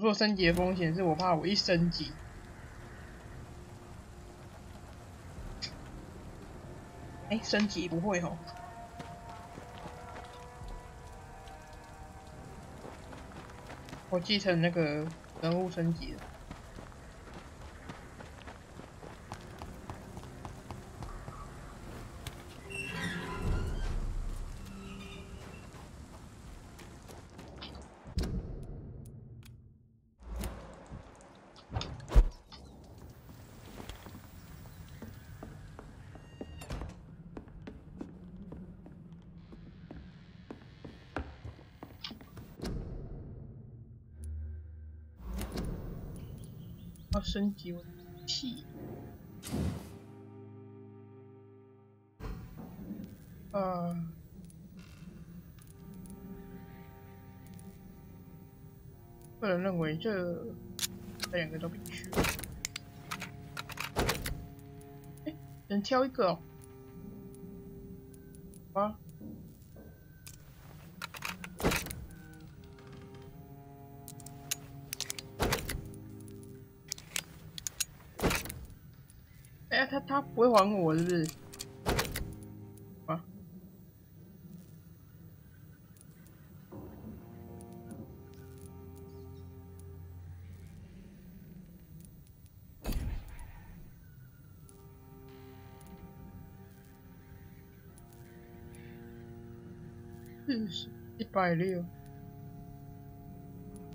我说升级的风险是我怕我一升级，升级不会吼。我继承那个人物升级了。要升级我的武器。个人认为这两个都必须。能挑一个哦。啊。他不会还我是不是？啊？160，160。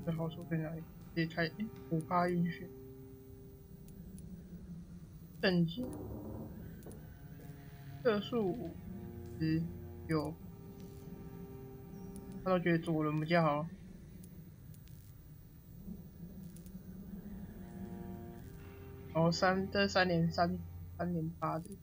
这好处在哪里？可以开5%晕眩。等级。射速50有，他都觉得左轮比较好。哦，这3.8的。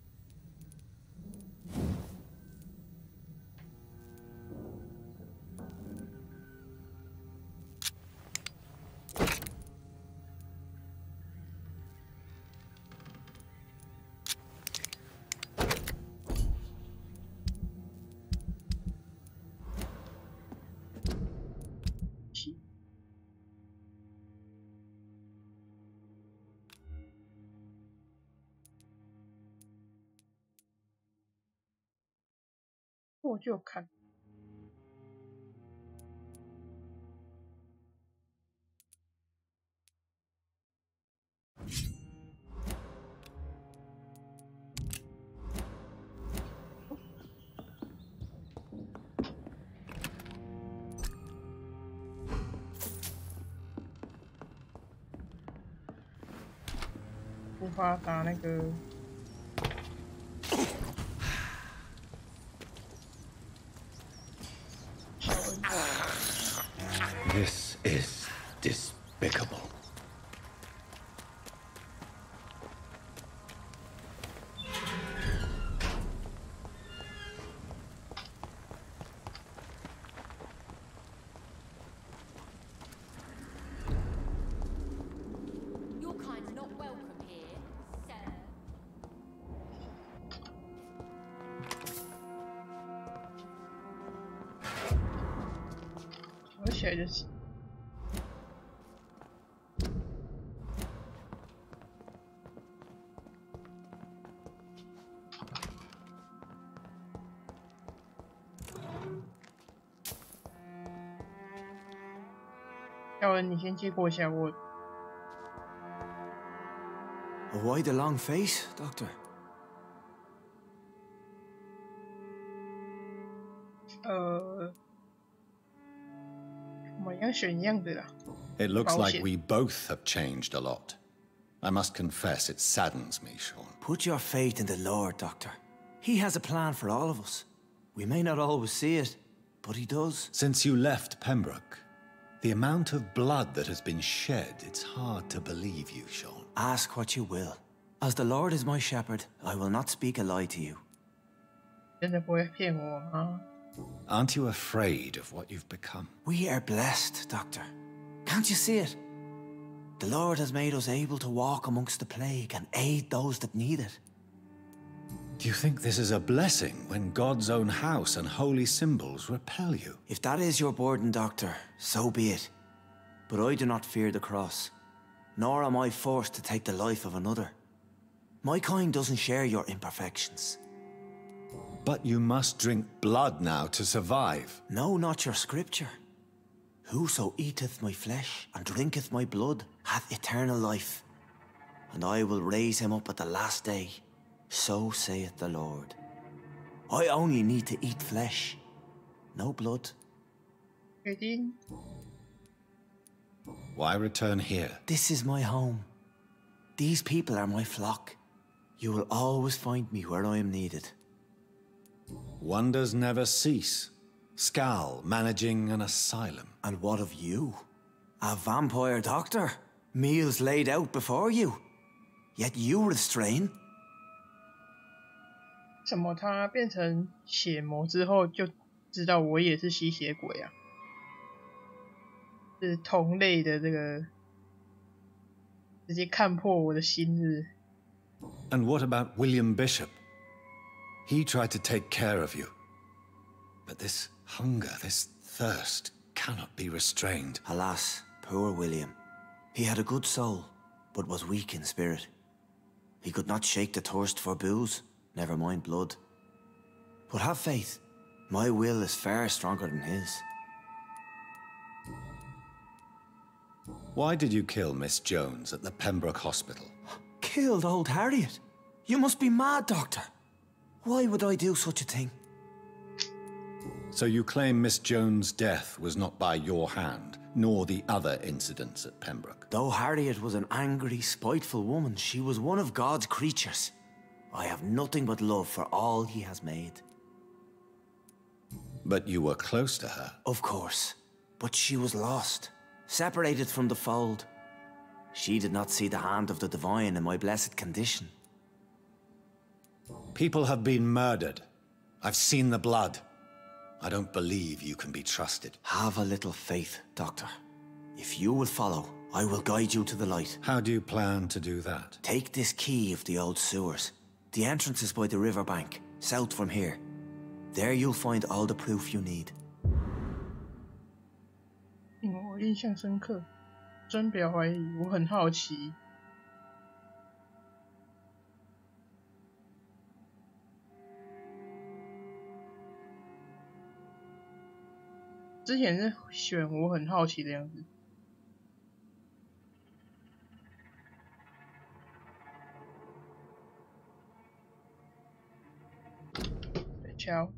我就看。无法打那个。This is despicable. Your kind's not welcome here, sir. 合起来就行。要不然你先接过一下我。Why the long face, Doctor? 我们要选一样的啦。 It looks like we both have changed a lot. I must confess, it saddens me, Sean. Put your faith in the Lord, Doctor. He has a plan for all of us. We may not always see it, but he does. Since you left Pembroke, the amount of blood that has been shed, it's hard to believe you, Sean. Ask what you will. As the Lord is my shepherd, I will not speak a lie to you. 真的不会骗我吗？ Aren't you afraid of what you've become? We are blessed, Doctor. Can't you see it? The Lord has made us able to walk amongst the plague and aid those that need it. Do you think this is a blessing when God's own house and holy symbols repel you? If that is your burden, Doctor, so be it. But I do not fear the cross, nor am I forced to take the life of another. My kind doesn't share your imperfections. But you must drink blood now to survive. No, not your scripture. Whoso eateth my flesh and drinketh my blood hath eternal life, and I will raise him up at the last day. So saith the Lord. I only need to eat flesh, no blood. Why return here? This is my home. These people are my flock. You will always find me where I am needed. Wonders never cease. Scal managing an asylum. And what of you? A vampire doctor? Meals laid out before you. Yet you restrain? 怎么他变成血魔之后就知道我也是吸血鬼啊？是同类的这个，直接看破我的心日。And what about William Bishop? He tried to take care of you. But this hunger, this thirst, cannot be restrained. Alas, poor William. He had a good soul, but was weak in spirit. He could not shake the thirst for booze, never mind blood. But have faith, my will is far stronger than his. Why did you kill Miss Jones at the Pembroke Hospital? Killed old Harriet? You must be mad, Doctor. Why would I do such a thing? So you claim Miss Jones' death was not by your hand, nor the other incidents at Pembroke? Though Harriet was an angry, spiteful woman, she was one of God's creatures. I have nothing but love for all he has made. But you were close to her. Of course. But she was lost, separated from the fold. She did not see the hand of the divine in my blessed condition. People have been murdered. I've seen the blood. I don't believe you can be trusted. Have a little faith, Doctor. If you will follow, I will guide you to the light. How do you plan to do that? Take this key of the old sewers. The entrance is by the riverbank, south from here. There you'll find all the proof you need. 令我印象深刻，真不要怀疑，我很好奇。之前是选我很好奇的样子。敲，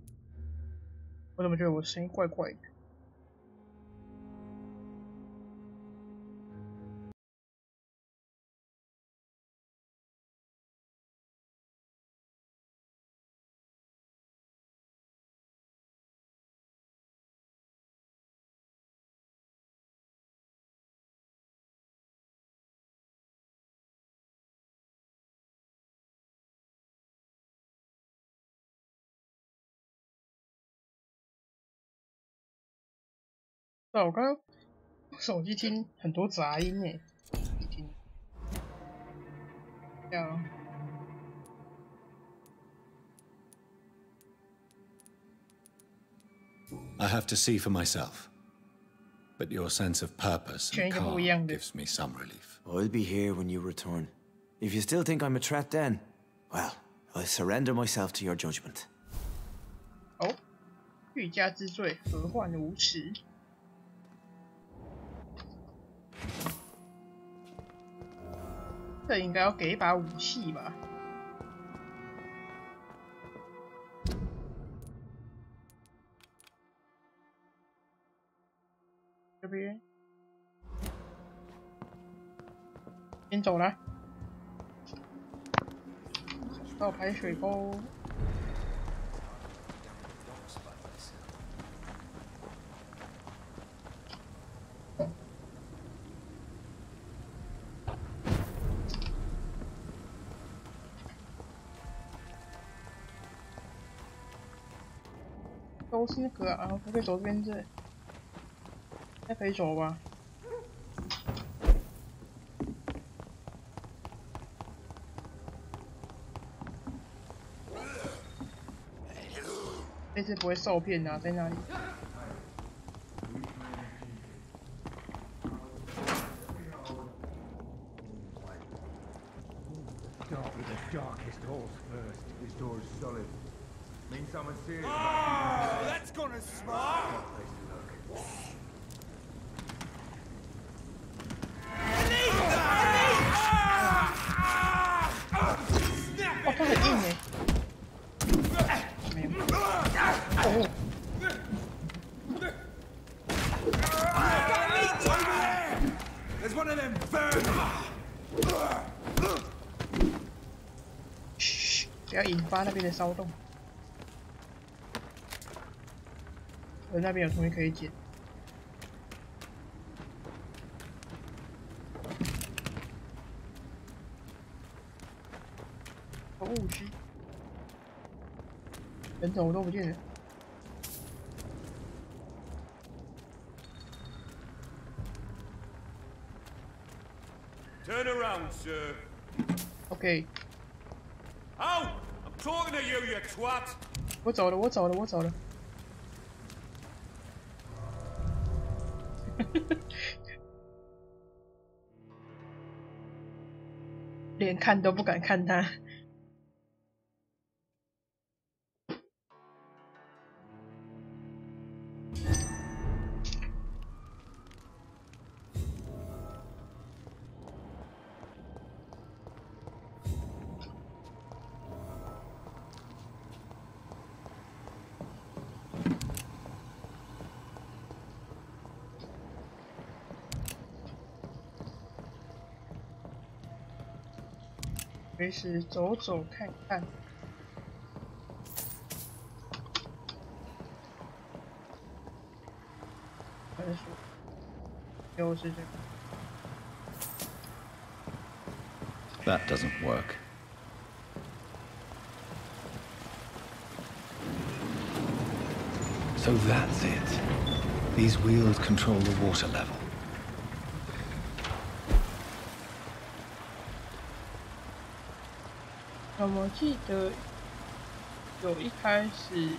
我怎么觉得我声音怪怪的？我刚刚手机听很多杂音诶，听，这样。I have to see for myself. But your sense of purpose and calm gives me some relief. I'll be here when you return. If you still think I'm a threat then, well, I surrender myself to your judgment. 哦，欲加之罪，何患无辞？这应该要给一把武器吧？这边，先走了，到排水沟。都是那个啊，不可以走这边这，应该可以走吧？这次不会受骗啊，在那里？ With the darkest holes first, this door is solid. Means someone serious about Oh, that's gonna smart. place to look.哦，它很硬哎。没有。哦。 There's one of them Vampyr. 嘘，不要引发那边的骚动。我那边有东西可以捡。哦，嘘，人怎么都不见了？ Turn around, sir. OK， Oh, I'm talking to you, you twat. 我走了，我走了，我走了。连看都不敢看他。没事，走走看看。分数又是这个。 That doesn't work. So that's it. These wheels control the water level. 我记得有一开始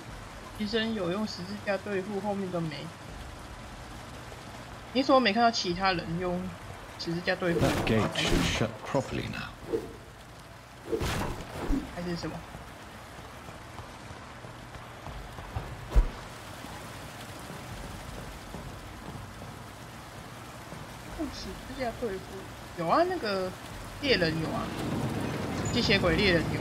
医生有用十字架对付，后面都没。你怎么没看到其他人用十字架对付？ That gate should shut properly now. 还是什么？用十字架对付？有啊，那个猎人有啊。 吸血鬼猎人有，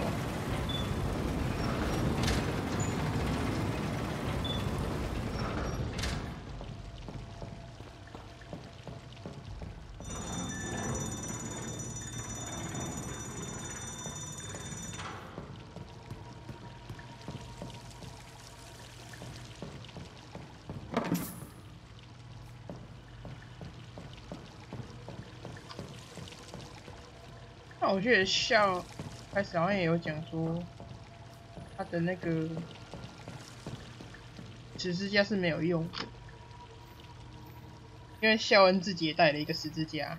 那我记得笑。 开始好像也有讲说，他的那个十字架是没有用的，因为孝恩自己也带了一个十字架，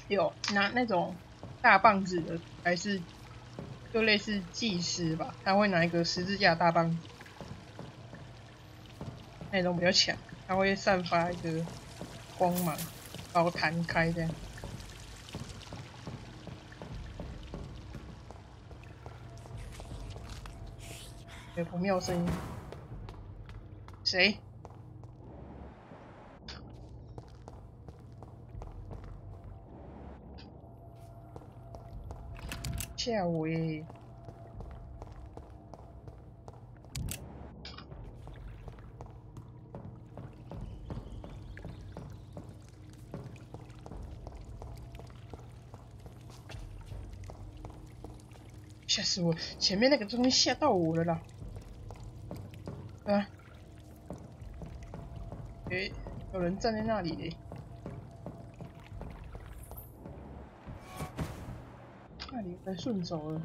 有拿那种大棒子的，还是就类似祭司吧，他会拿一个十字架大棒子，那种比较强，它会散发一个光芒，把我弹开这样。 有不妙声音，谁？吓我耶！吓死我！前面那个东西吓到我了啦！ 啊！诶，有人站在那里嘞。那里被顺走了。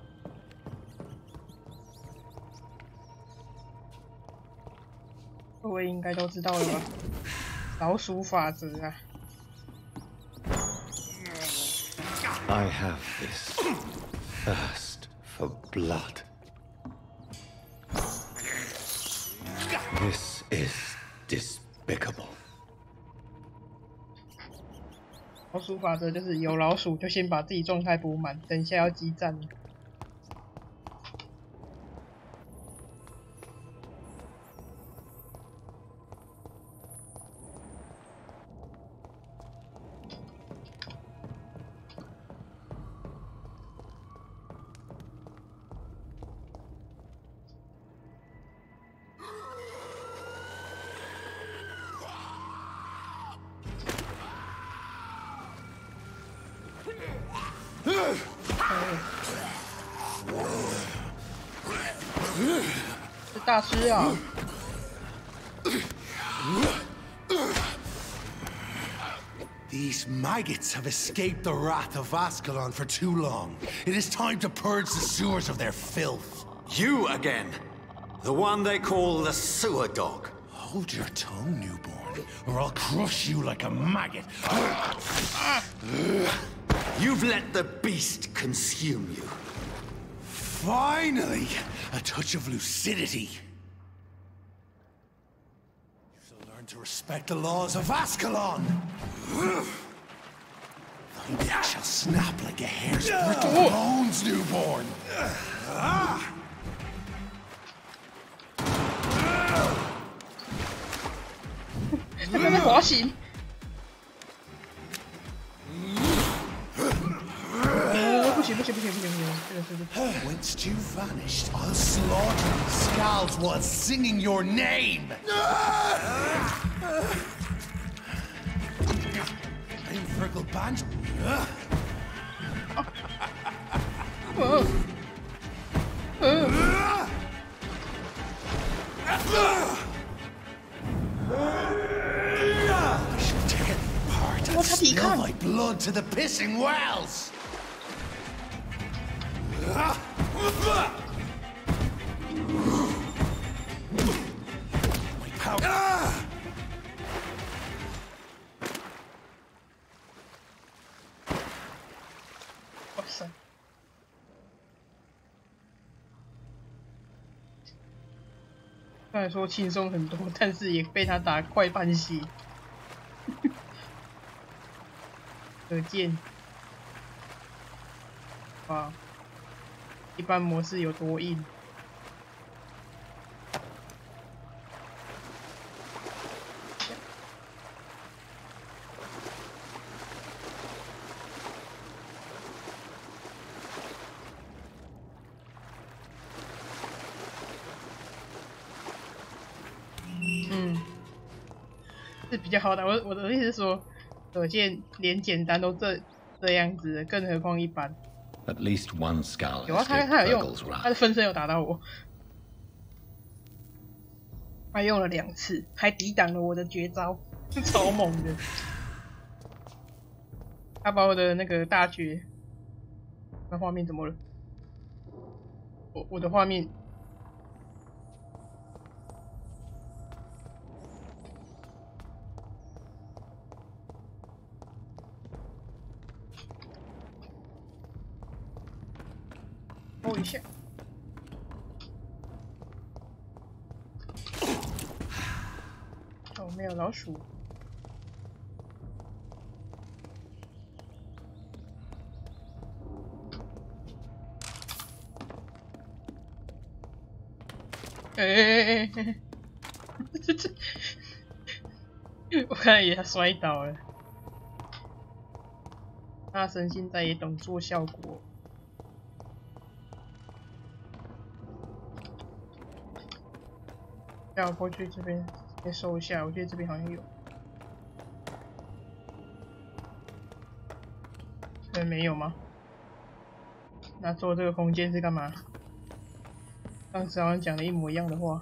各位应该都知道了吧？老鼠法则啊！ I have this thirst for blood. This is despicable. 老鼠法则就是有老鼠就先把自己状态补满，等一下要激战了。是大师啊！ These maggots have escaped the wrath of Ascalon for too long. It is time to purge the sewers of their filth. You again? The one they call the sewer dog? Hold your tongue, newborn, or I'll crush you like a maggot. You've let the beast consume you. Finally, a touch of lucidity. You shall learn to respect the laws of Ascalon. Thy neck shall snap like a hare's brittle bones, newborn. 他在那滑行。不行，这个是。 Whence you vanished, I'll slaughter these skulls while singing your name. I'm Virgil Banjo. I shall tear thee apart and spill thy blood to the pissing wells. My power. 哇塞！刚才说轻松很多，但是也被他打快半血，可见，哇，一般模式有多硬。是比较好打。我的意思是说，可见连简单都这样子了，更何况一般。 At least one skull 有啊，他有用，他的分身有打到我，他用了2次，还抵挡了我的绝招，超猛的。他把我的那个大绝，那画面怎么了？我的画面。 摸一下，哦，没有老鼠。哎，我看也摔倒了。那神现在也懂做效果。 要我过去这边先收一下，我觉得这边好像有，没有吗？那做这个空间是干嘛？上次好像讲了一模一样的话。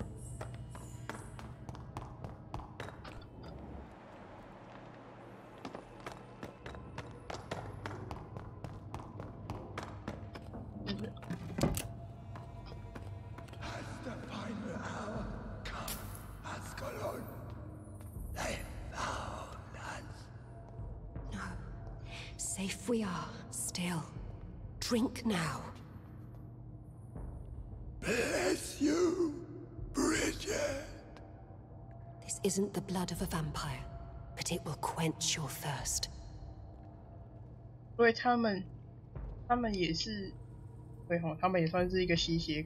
Safe we are, still. Drink now. Bless you, Bridget. This isn't the blood of a vampire, but it will quench your thirst. 所以他们也是，对吼，他们也算是一个吸血，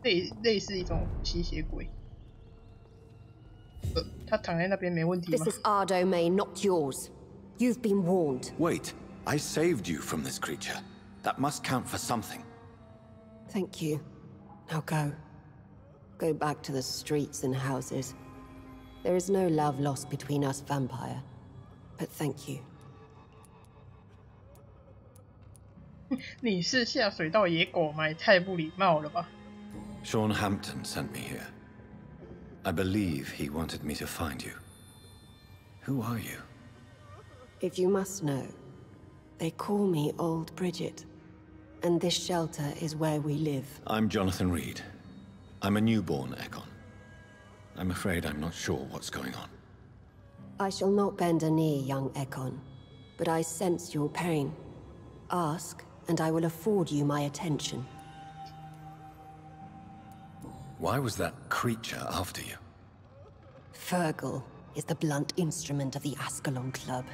类似一种吸血鬼。他躺在那边没问题吗 This is our domain, not yours. You've been warned. Wait, I saved you from this creature. That must count for something. Thank you. Now go. Go back to the streets and houses. There is no love lost between us, Vampire. But thank you. 你是下水道野狗吗？也太不礼貌了吧！ Sean Hampton sent me here. I believe he wanted me to find you. Who are you? If you must know, they call me Old Bridget. And this shelter is where we live. I'm Jonathan Reed. I'm a newborn Ekon. I'm afraid I'm not sure what's going on. I shall not bend a knee, young Ekon. But I sense your pain. Ask, and I will afford you my attention. Why was that creature after you? Fergal is the blunt instrument of the Ascalon Club.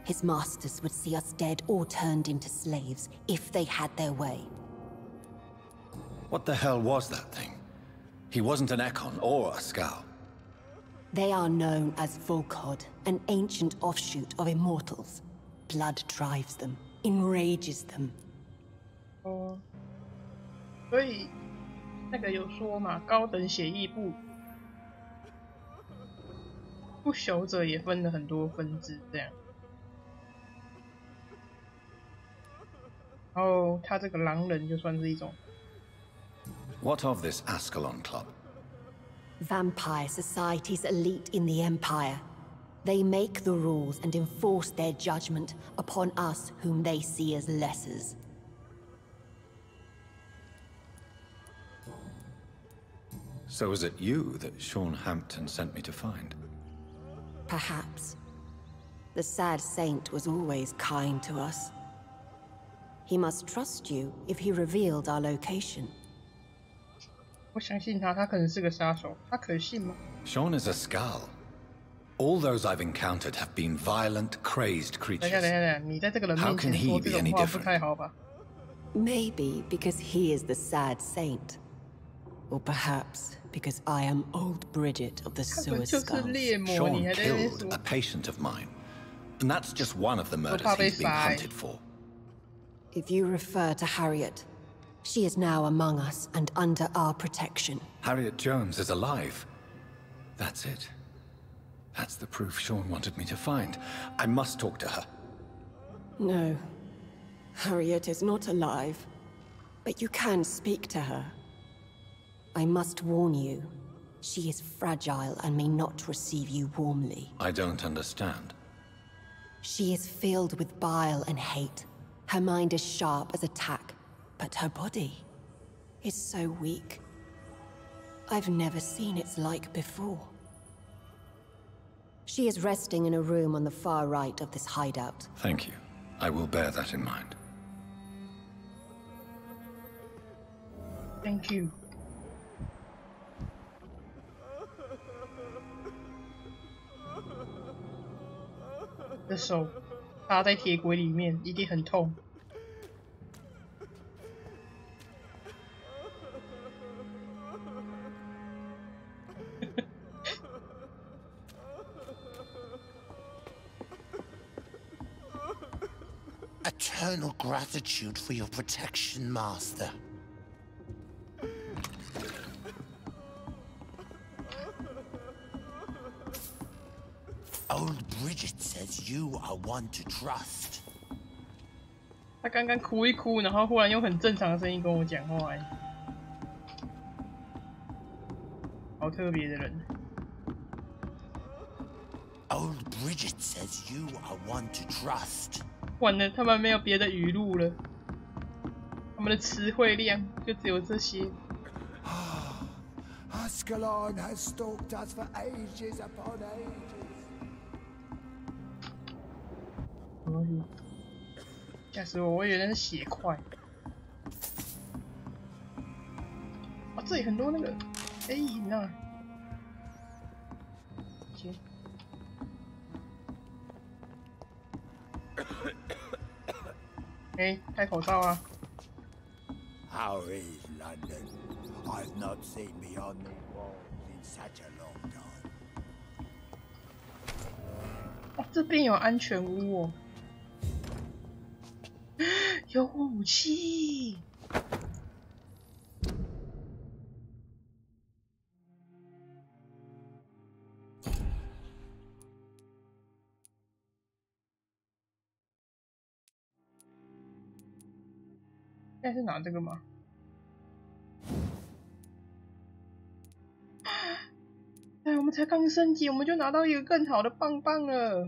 His masters would see us dead or turned into slaves if they had their way. What the hell was that thing? He wasn't an Ekon or a Scowl. They are known as Volkod, an ancient offshoot of immortals. Blood drives them, enrages them. 哦，所以那个有说嘛，高等血裔不朽者也分了很多分支，这样。然后他这个狼人就算是一种。What of this Ascalon Club? Vampire society's elite in the Empire. They make the rules and enforce their judgment upon us whom they see as lessers. So is it you that Sean Hampton sent me to find? Perhaps. The sad saint was always kind to us. He must trust you if he revealed our location. 我相信他，他可能是个杀手，他可信吗？ Sean is a Scowl. All those I've encountered have been violent, crazed 等一下， creatures. 你在这个人面 How can 前 he 说 be 这种 any 话不 different? 太好吧？ Maybe because he is the sad saint. Or perhaps because I am Old Bridget of the 他 Sewer 们就是 Skulls. 猎魔， Sean 你还在那边 killed 说 a patient of mine. And that's just one of the murders probably he's being fine. hunted for. If you refer to Harriet, she is now among us and under our protection. Harriet Jones is alive. That's it. That's the proof Sean wanted me to find. I must talk to her. No, Harriet is not alive. But you can speak to her. I must warn you, she is fragile and may not receive you warmly. I don't understand. She is filled with bile and hate. Her mind is sharp as a tack, but her body is so weak. I've never seen its like before. She is resting in a room on the far right of this hideout. Thank you. I will bear that in mind. Thank you。的手插在铁轨里面，一定很痛。Eternal gratitude for your protection, Master. Old Bridget says you are one to trust. 他刚刚哭一哭，然后忽然用很正常的声音跟我讲话，好特别的人。Old Bridget says you are one to trust. 完了，他们没有别的语录了，他们的词汇量就只有这些。Ascalon has stalked us for ages upon ages. 什么东西？吓死我！我以为那是血块。啊，这里很多那个黑影啊。行。哎，戴口罩啊！ How is London? I've not seen beyond these walls in such a long time. 哦，这边有安全屋哦，有武器。现在是拿这个吗？哎，我们才刚升级，我们就拿到一个更好的棒棒了。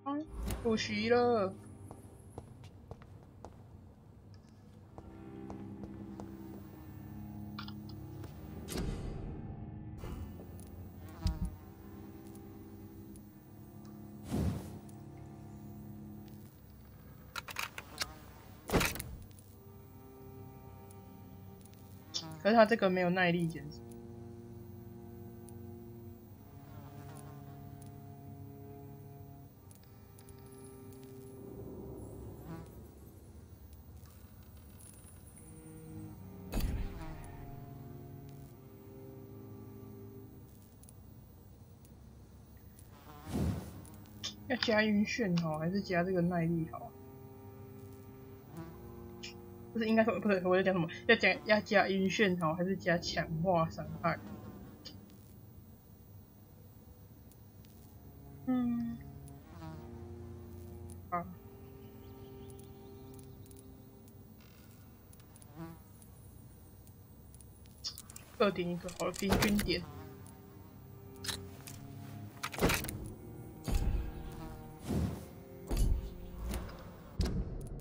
啊，可惜了。可是它这个没有耐力减少。要加晕眩好，还是加这个耐力好？不是，应该说不是，我在讲什么？要加晕眩好，还是加强化伤害？嗯，啊，各点一个好了，平均点。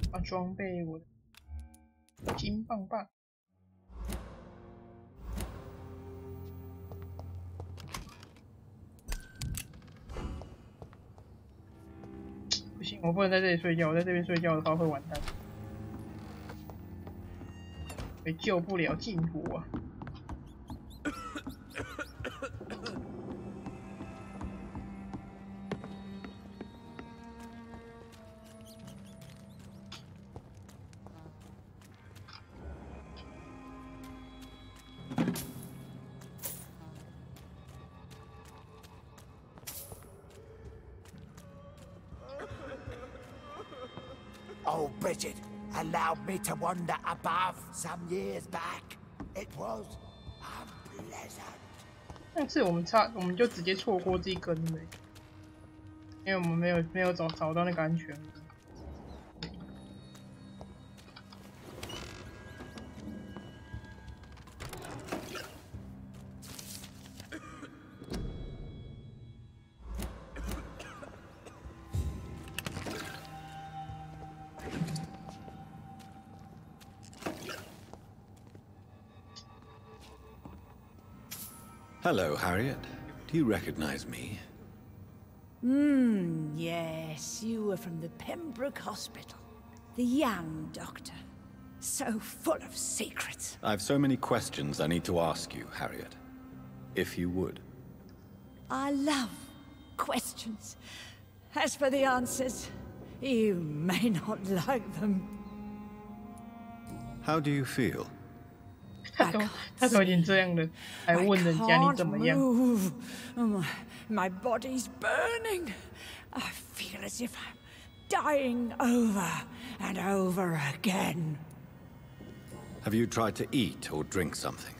把装备我的。 金棒棒，不行，我不能在这里睡觉。我在这边睡觉的话会完蛋，会救不了净土啊！Oh, Bridget allowed me to wander above some years back. It was unpleasant. 上次我们就直接错过这一根了，因为我们没有找到那个安全。 Hello, Harriet. Do you recognize me? Yes, you were from the Pembroke Hospital. The young doctor. So full of secrets. I've so many questions I need to ask you, Harriet. If you would. I love questions. As for the answers, you may not like them. How do you feel? 他都已经这样了，还问人家你怎么样？ My body's burning. I feel as if I'm dying over and over again. Have you tried to eat or drink something?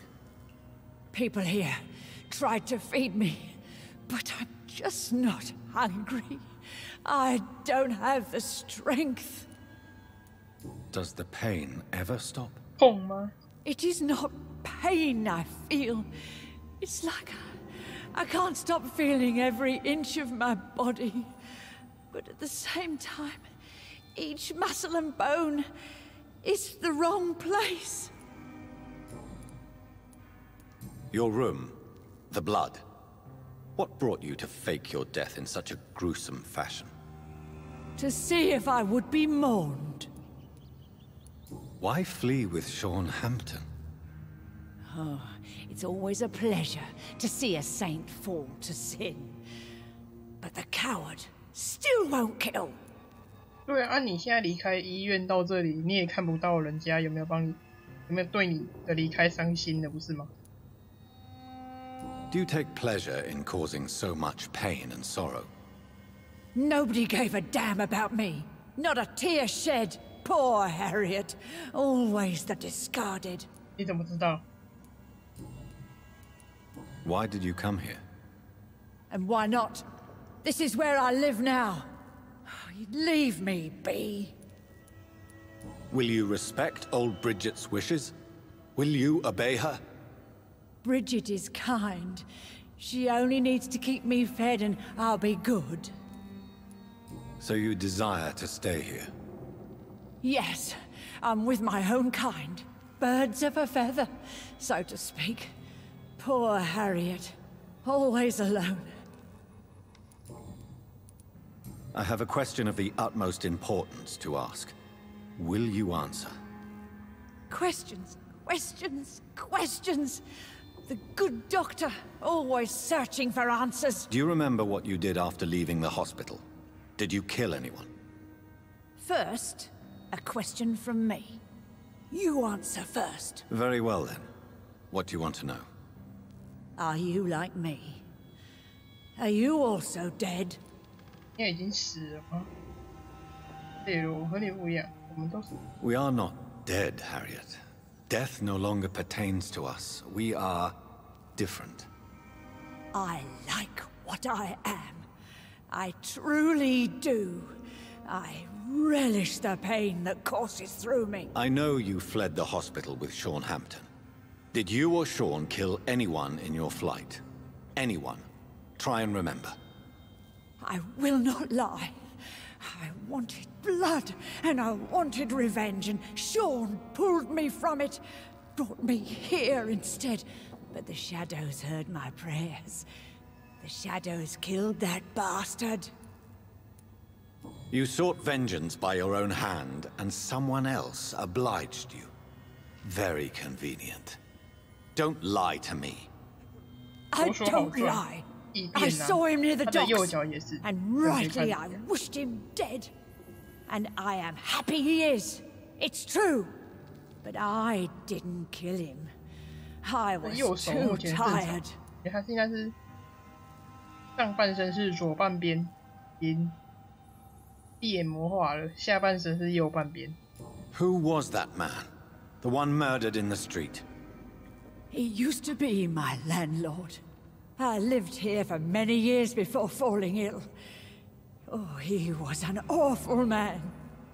People here tried to feed me, but I'm just not hungry. I don't have the strength. Does the pain ever stop? 痛吗？ It is not pain I feel. It's like I can't stop feeling every inch of my body. But at the same time, each muscle and bone is the wrong place. Your room, the blood. What brought you to fake your death in such a gruesome fashion? To see if I would be mourned. Why flee with Sean Hampton? Oh, it's always a pleasure to see a saint fall to sin. But the coward still won't kill. 对啊，你现在离开医院到这里，你也看不到人家有没有对你的离开伤心的，不是吗？ Do you take pleasure in causing so much pain and sorrow? Nobody gave a damn about me. Not a tear shed. Poor Harriet. Always the discarded. 你怎么知道？ Why did you come here? And why not? This is where I live now. Leave me be. Will you respect old Bridget's wishes? Will you obey her? Bridget is kind. She only needs to keep me fed and I'll be good. So you desire to stay here? Yes, I'm with my own kind. Birds of a feather, so to speak. Poor Harriet. Always alone. I have a question of the utmost importance to ask. Will you answer? Questions, questions, questions. The good doctor, always searching for answers. Do you remember what you did after leaving the hospital? Did you kill anyone? First, a question from me. You answer first. Very well then. What do you want to know? Are you like me? Are you also dead? 你已经死了吗？对了，我和你不一样，我们都是。We are not dead, Harriet. Death no longer pertains to us. We are different. I like what I am. I truly do. I relish the pain that courses through me. I know you fled the hospital with Sean Hampton. Did you or Sean kill anyone in your flight? Anyone? Try and remember. I will not lie. I wanted blood, and I wanted revenge, and Sean pulled me from it, brought me here instead. But the shadows heard my prayers. The shadows killed that bastard. You sought vengeance by your own hand, and someone else obliged you. Very convenient. Don't lie to me. I don't lie. I saw him near the docks, and rightly I wished him dead. And I am happy he is. It's true. But I didn't kill him. I was too tired. 他应该是上半身是左半边，已经闭眼魔化了，下半身是右半边。Who was that man? The one murdered in the street? He used to be my landlord. I lived here for many years before falling ill. Oh, he was an awful man.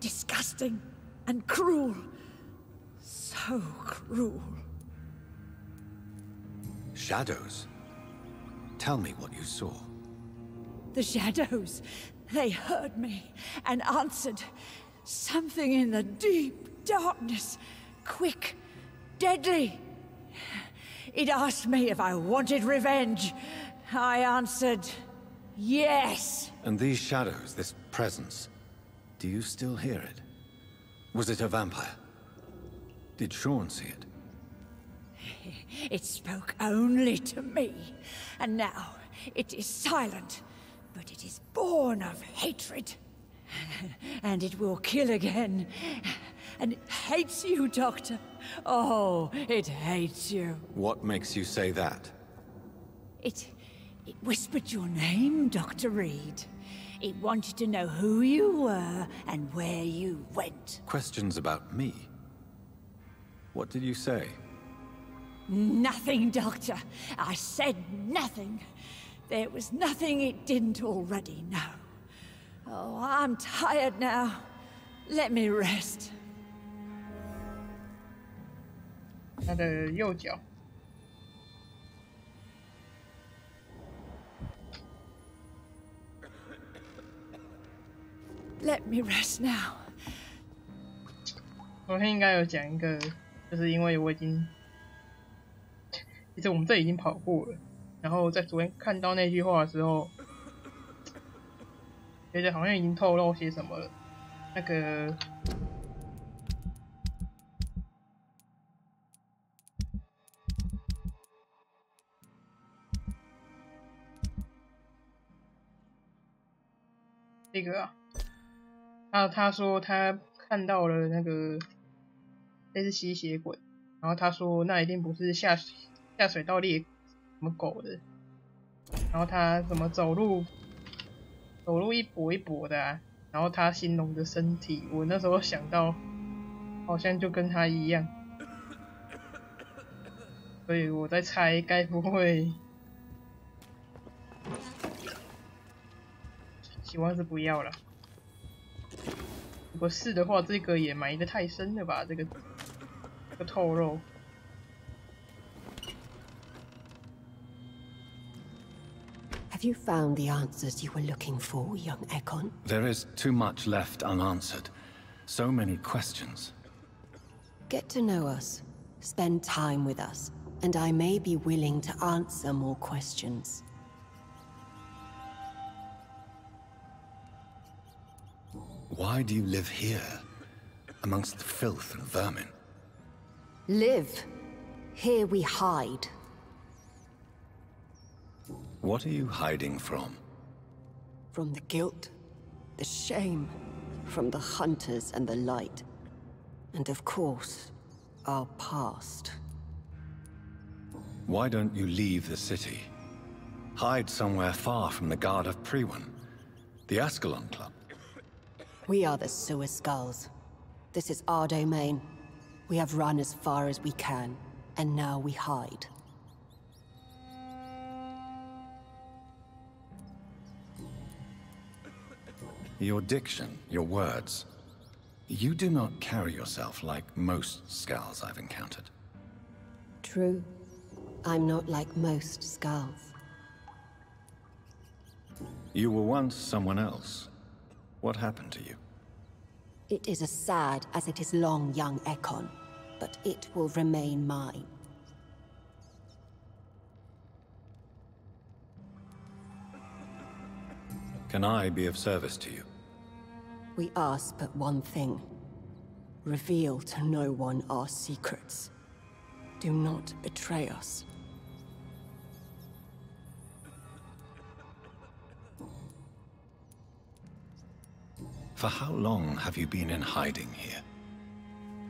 Disgusting and cruel. So cruel. Shadows? Tell me what you saw. The shadows, they heard me and answered. Something in the deep darkness. Quick, deadly. It asked me if I wanted revenge. I answered, yes. And these shadows, this presence, do you still hear it? Was it a vampire? Did Sean see it? It spoke only to me, and now it is silent, but it is born of hatred. And it will kill again. And it hates you, Doctor. Oh, it hates you. What makes you say that? It whispered your name, Dr. Reed. It wanted to know who you were and where you went. Questions about me? What did you say? Nothing, Doctor. I said nothing. There was nothing it didn't already know. Oh, I'm tired now. Let me rest. 他的右脚。Let me rest now. 昨天应该有讲一个，就是因为我已经，其实我们这已经跑过了，然后在昨天看到那句话的时候，觉得好像已经透露些什么了。那个。这个他说他看到了那个类似吸血鬼，然后他说那一定不是下水道猎什么狗的，然后他怎么走路一跛一跛的啊，然后他形容的身体，我那时候想到好像就跟他一样，所以我在猜该不会，希望是不要了。如果是的话，这个也埋得太深了吧？这个透露。Have you found the answers you were looking for, young Ekon? There is too much left unanswered. So many questions. Get to know us, spend time with us, and I may be willing to answer more questions. Why do you live here, amongst the filth and vermin? Live. Here we hide. What are you hiding from? From the guilt, the shame, from the hunters and the light. And of course, our past. Why don't you leave the city? Hide somewhere far from the Guard of Priwen, the Ascalon Club. We are the Sewer Skulls. This is our domain. We have run as far as we can, and now we hide. Your diction, your words. You do not carry yourself like most Skulls I've encountered. True. I'm not like most Skulls. You were once someone else. What happened to you? It is as sad as it is long, young Ekon, but it will remain mine. Can I be of service to you? We ask but one thing. Reveal to no one our secrets. Do not betray us. For how long have you been in hiding here?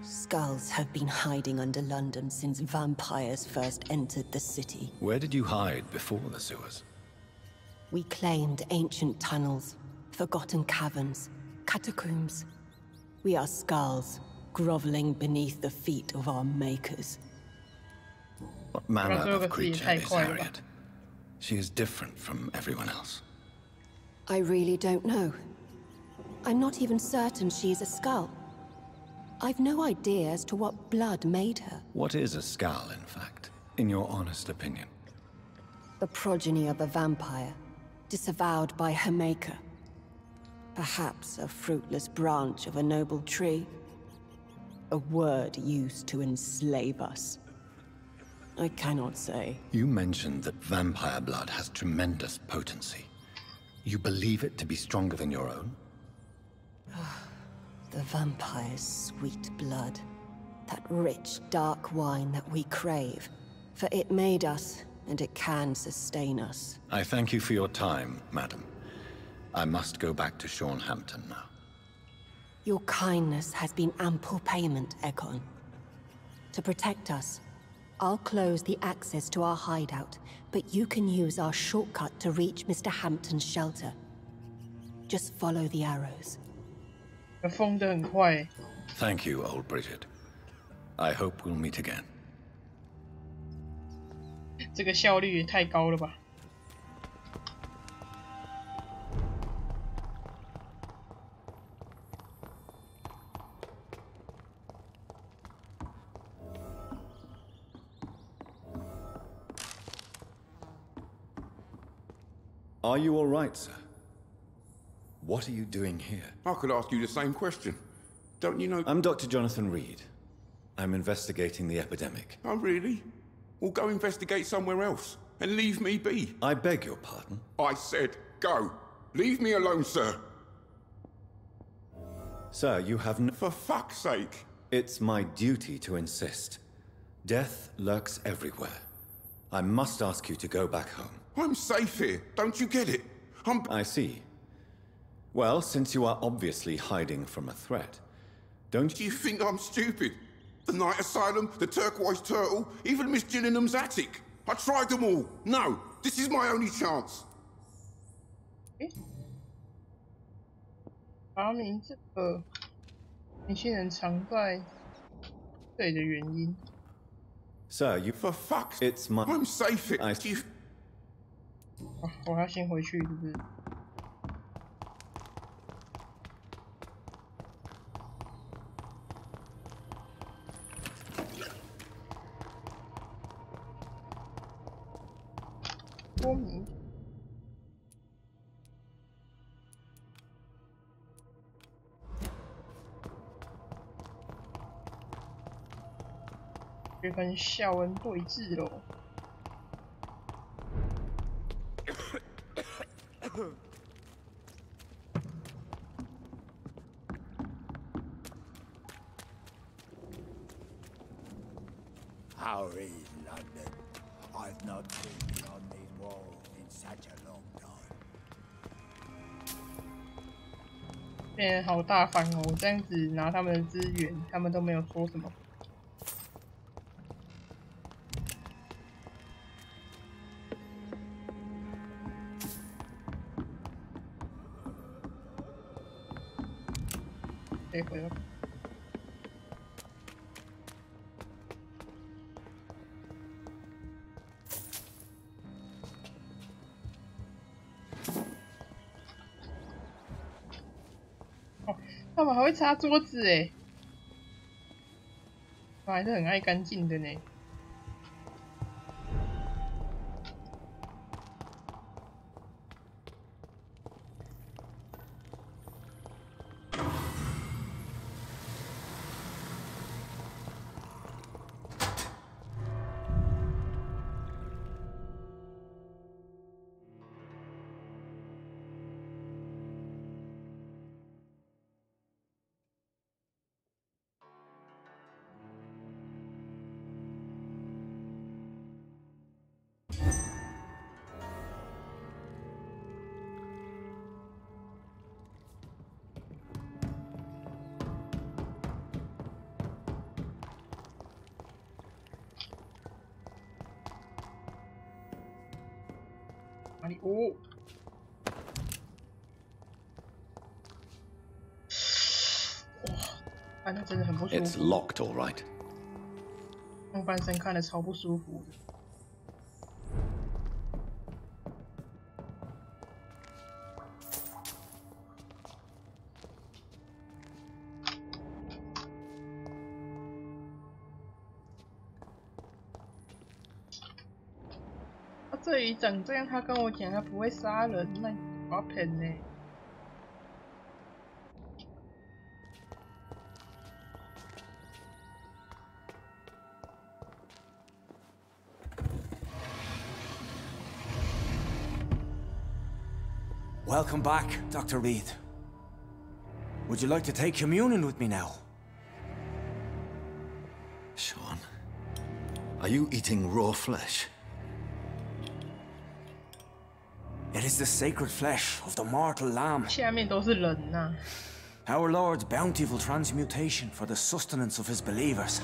Skulls have been hiding under London since vampires first entered the city. Where did you hide before the sewers? We claimed ancient tunnels, forgotten caverns, catacombs. We are Skulls, groveling beneath the feet of our makers. What manner of creature is Harriet? She is different from everyone else. I really don't know. I'm not even certain she is a Skull. I've no idea as to what blood made her. What is a Skull, in fact, in your honest opinion? The progeny of a vampire, disavowed by her maker. Perhaps a fruitless branch of a noble tree. A word used to enslave us. I cannot say. You mentioned that vampire blood has tremendous potency. You believe it to be stronger than your own? The vampire's sweet blood. That rich, dark wine that we crave. For it made us, and it can sustain us. I thank you for your time, madam. I must go back to Shornhampton now. Your kindness has been ample payment, Ekon. To protect us, I'll close the access to our hideout, but you can use our shortcut to reach Mr. Hampton's shelter. Just follow the arrows. 疯得很快。 Thank you, old Bridget. I hope we'll meet again. 这个效率也太高了吧！ Are you all right, sir? What are you doing here? I could ask you the same question. Don't you know... I'm Dr. Jonathan Reed. I'm investigating the epidemic. Oh, really? Well, go investigate somewhere else and leave me be. I beg your pardon? I said go. Leave me alone, sir. Sir, you have no... For fuck's sake. It's my duty to insist. Death lurks everywhere. I must ask you to go back home. I'm safe here. Don't you get it? I see. Well, since you are obviously hiding from a threat, don't you think I'm stupid? The Night Asylum, the Turquoise Turtle, even Miss Gillingham's attic. I tried them all. No, this is my only chance. 查明这个年轻人常在这里的原因。Sir, you for fuck. It's my. I'm safe. You. 我要先回去，是不是？说明。就跟孝恩对峙咯。How is London? I've not been beyond these walls in such a long time. 变得好大方哦！我这样子拿他们的资源，他们都没有说什么。对，回了。他们还会擦桌子诶，我还是很爱干净的呢。哪里？哦，哇，看着真的很不舒服。 It's locked, all right. 上半身看着超不舒服的。这里长这样，他跟我讲他不会杀人，那我要骗呢。Welcome back, Dr. Reed. Would you like to take communion with me now? Sean, are you eating raw flesh? It is the sacred flesh of the mortal lamb. 下面都是人呐。Our Lord's bountiful transmutation for the sustenance of his believers.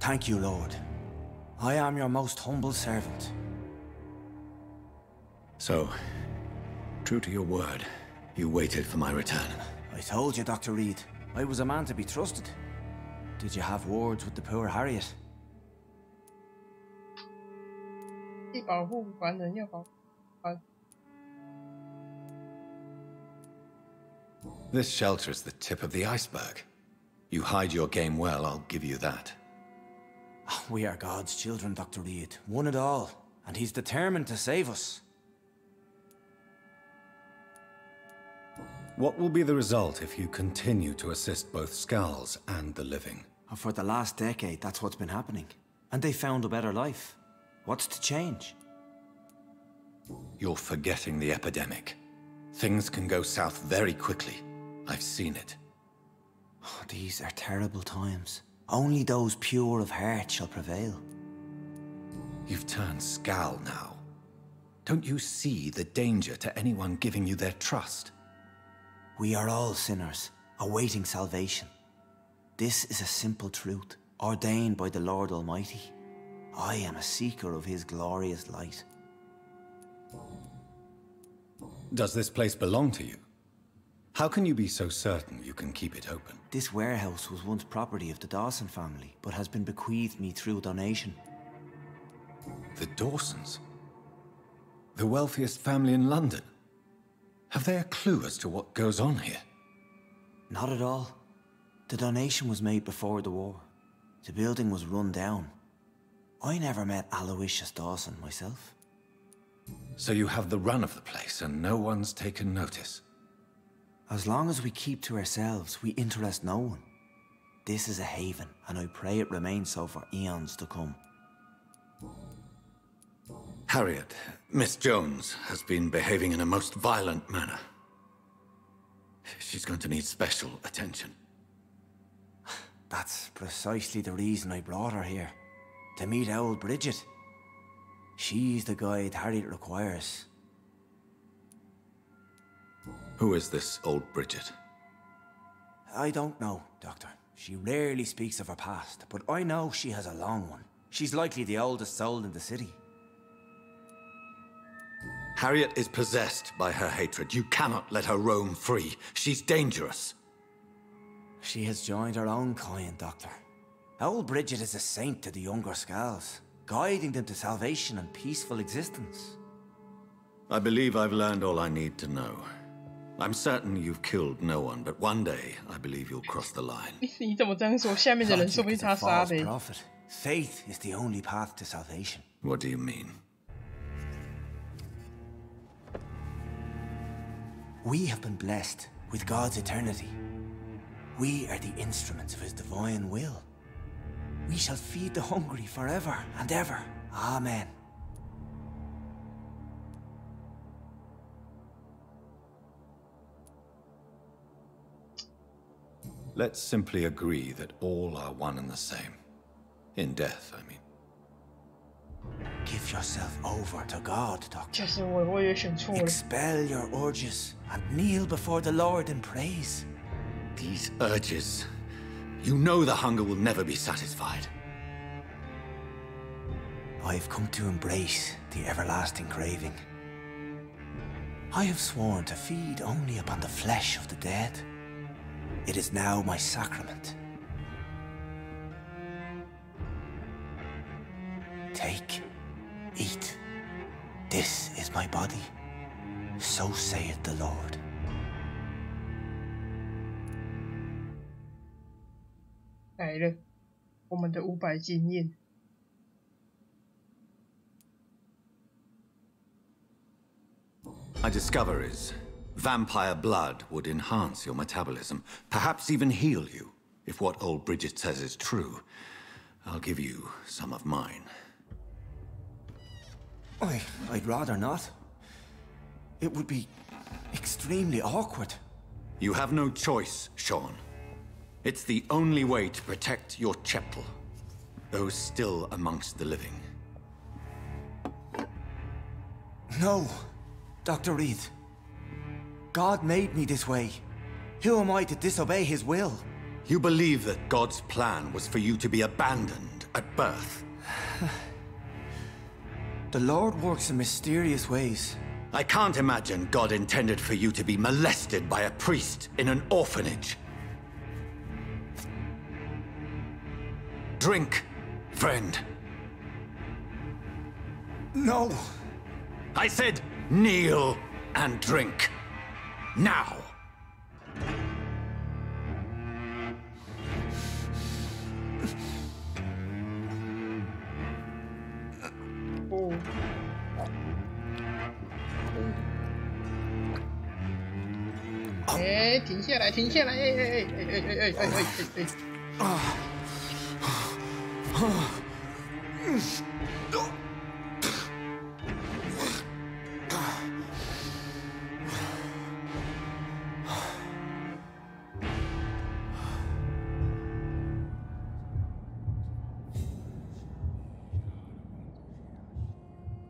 Thank you, Lord. I am your most humble servant. So, true to your word, you waited for my return. I told you, Dr. Reed, I was a man to be trusted. Did you have words with the poor Harriet? 既保护凡人又保护凡。 This shelter's the tip of the iceberg. You hide your game well, I'll give you that. We are God's children, Dr. Reed, one and all, and he's determined to save us. What will be the result if you continue to assist both Skulls and the living? For the last decade, that's what's been happening. And they found a better life. What's to change? You're forgetting the epidemic. Things can go south very quickly. I've seen it. Oh, these are terrible times. Only those pure of heart shall prevail. You've turned scowl now. Don't you see the danger to anyone giving you their trust? We are all sinners, awaiting salvation. This is a simple truth, ordained by the Lord Almighty. I am a seeker of His glorious light. Does this place belong to you? How can you be so certain you can keep it open? This warehouse was once property of the Dawson family, but has been bequeathed me through donation. The Dawsons? The wealthiest family in London? Have they a clue as to what goes on here? Not at all. The donation was made before the war. The building was run down. I never met Aloysius Dawson myself. So you have the run of the place and no one's taken notice? As long as we keep to ourselves, we interest no one. This is a haven, and I pray it remains so for eons to come. Harriet, Miss Jones has been behaving in a most violent manner. She's going to need special attention. That's precisely the reason I brought her here. To meet old Bridget. She's the guide Harriet requires. Who is this old Bridget? I don't know, Doctor. She rarely speaks of her past, but I know she has a long one. She's likely the oldest soul in the city. Harriet is possessed by her hatred. You cannot let her roam free. She's dangerous. She has joined her own kind, Doctor. Old Bridget is a saint to the younger Scals, guiding them to salvation and peaceful existence. I believe I've learned all I need to know. I'm certain you've killed no one, but one day I believe you'll cross the line. 你怎么这样说？下面的人说不定他杀的。 Faith is the only path to salvation. What do you mean? We have been blessed with God's eternity. We are the instruments of His divine will. We shall feed the hungry forever and ever. Amen. Let's simply agree that all are one and the same. In death, I mean. Give yourself over to God, Doctor. 就是我也选错了。 Expel your urges and kneel before the Lord in praise. These urges. You know the hunger will never be satisfied. I've come to embrace the everlasting craving. I have sworn to feed only upon the flesh of the dead. It is now my sacrament. Take, eat. This is my body. So saith the Lord. 来了，我们的500经验。 My discoveries. Vampire blood would enhance your metabolism, perhaps even heal you. If what old Bridget says is true, I'll give you some of mine. I'd rather not. It would be extremely awkward. You have no choice, Sean. It's the only way to protect your cheptel, those still amongst the living. No, Dr. Reed. God made me this way. Who am I to disobey His will? You believe that God's plan was for you to be abandoned at birth. The Lord works in mysterious ways. I can't imagine God intended for you to be molested by a priest in an orphanage. Drink, friend. No. I said kneel and drink. Now. Oh.哎，停下来，停下来！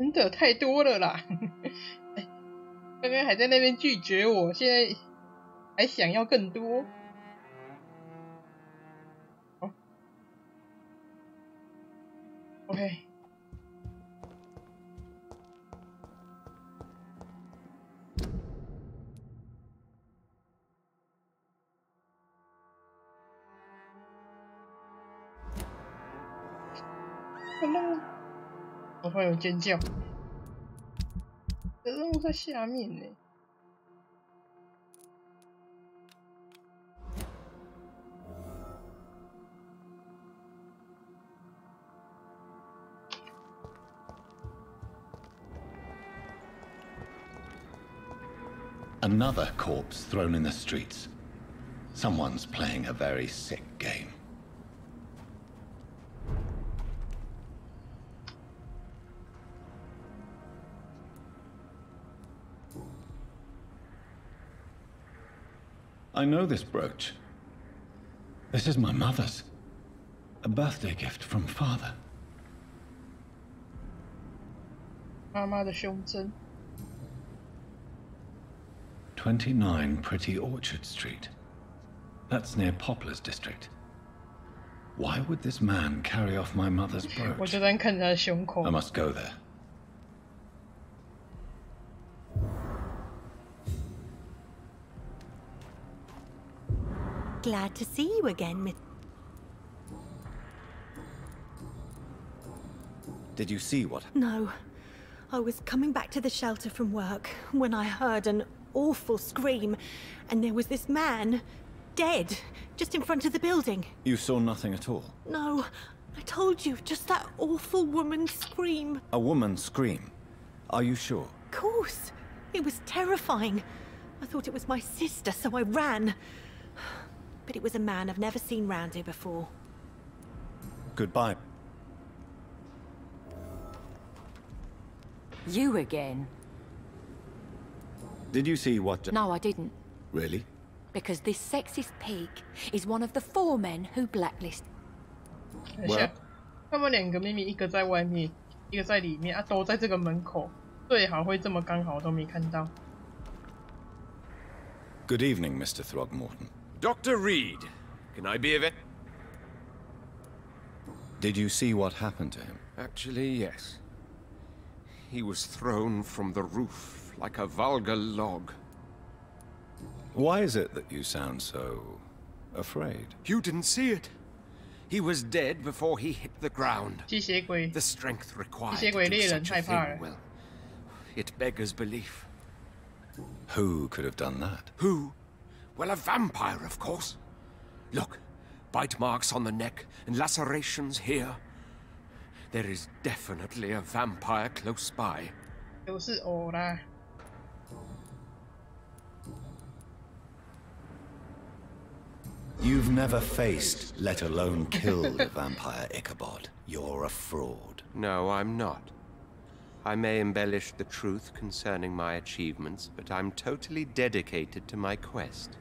真的太多了啦！刚刚还在那边拒绝我，现在还想要更多。哦 ，OK。我会有尖叫，这任务在下面呢。Another corpse thrown in the streets. Someone's playing a very sick game. I know this brooch. This is my mother's. A birthday gift from father. 妈妈的胸针。29 Pretty Orchard Street. That's near Poplar's district. Why would this man carry off my mother's brooch? 我就在看他的胸口。I must go there. Glad to see you again, Miss. Did you see what? No. I was coming back to the shelter from work when I heard an awful scream, and there was this man, dead, just in front of the building. You saw nothing at all? No. I told you, just that awful woman scream. A woman scream? Are you sure? Of course. It was terrifying. I thought it was my sister, so I ran. But it was a man I've never seen round here before. Goodbye. You again? Did you see what... No, I didn't. Really? Because this sexist pig is one of the 4 men who blacklisted. 他们2个明明一个在外面，一个在里面啊，都在这个门口，最好会这么刚好都没看到。Good evening, Mr. Throgmorton. Dr. Reed, can I be of it? Did you see what happened to him? Actually, yes. He was thrown from the roof like a vulgar log. Why is it that you sound so... afraid? You didn't see it. He was dead before he hit the ground. 吸血鬼 The strength required 吸血鬼 to do 猎人 such 害 a 怕了 thing, well, it beggars belief. Who could have done that? Who? Well, a vampire, of course. Look, bite marks on the neck and lacerations here. There is definitely a vampire close by. 就是我啦。You've never faced, let alone killed, a vampire, Ichabod. You're a fraud. No, I'm not. I may embellish the truth concerning my achievements, but I'm totally dedicated to my quest.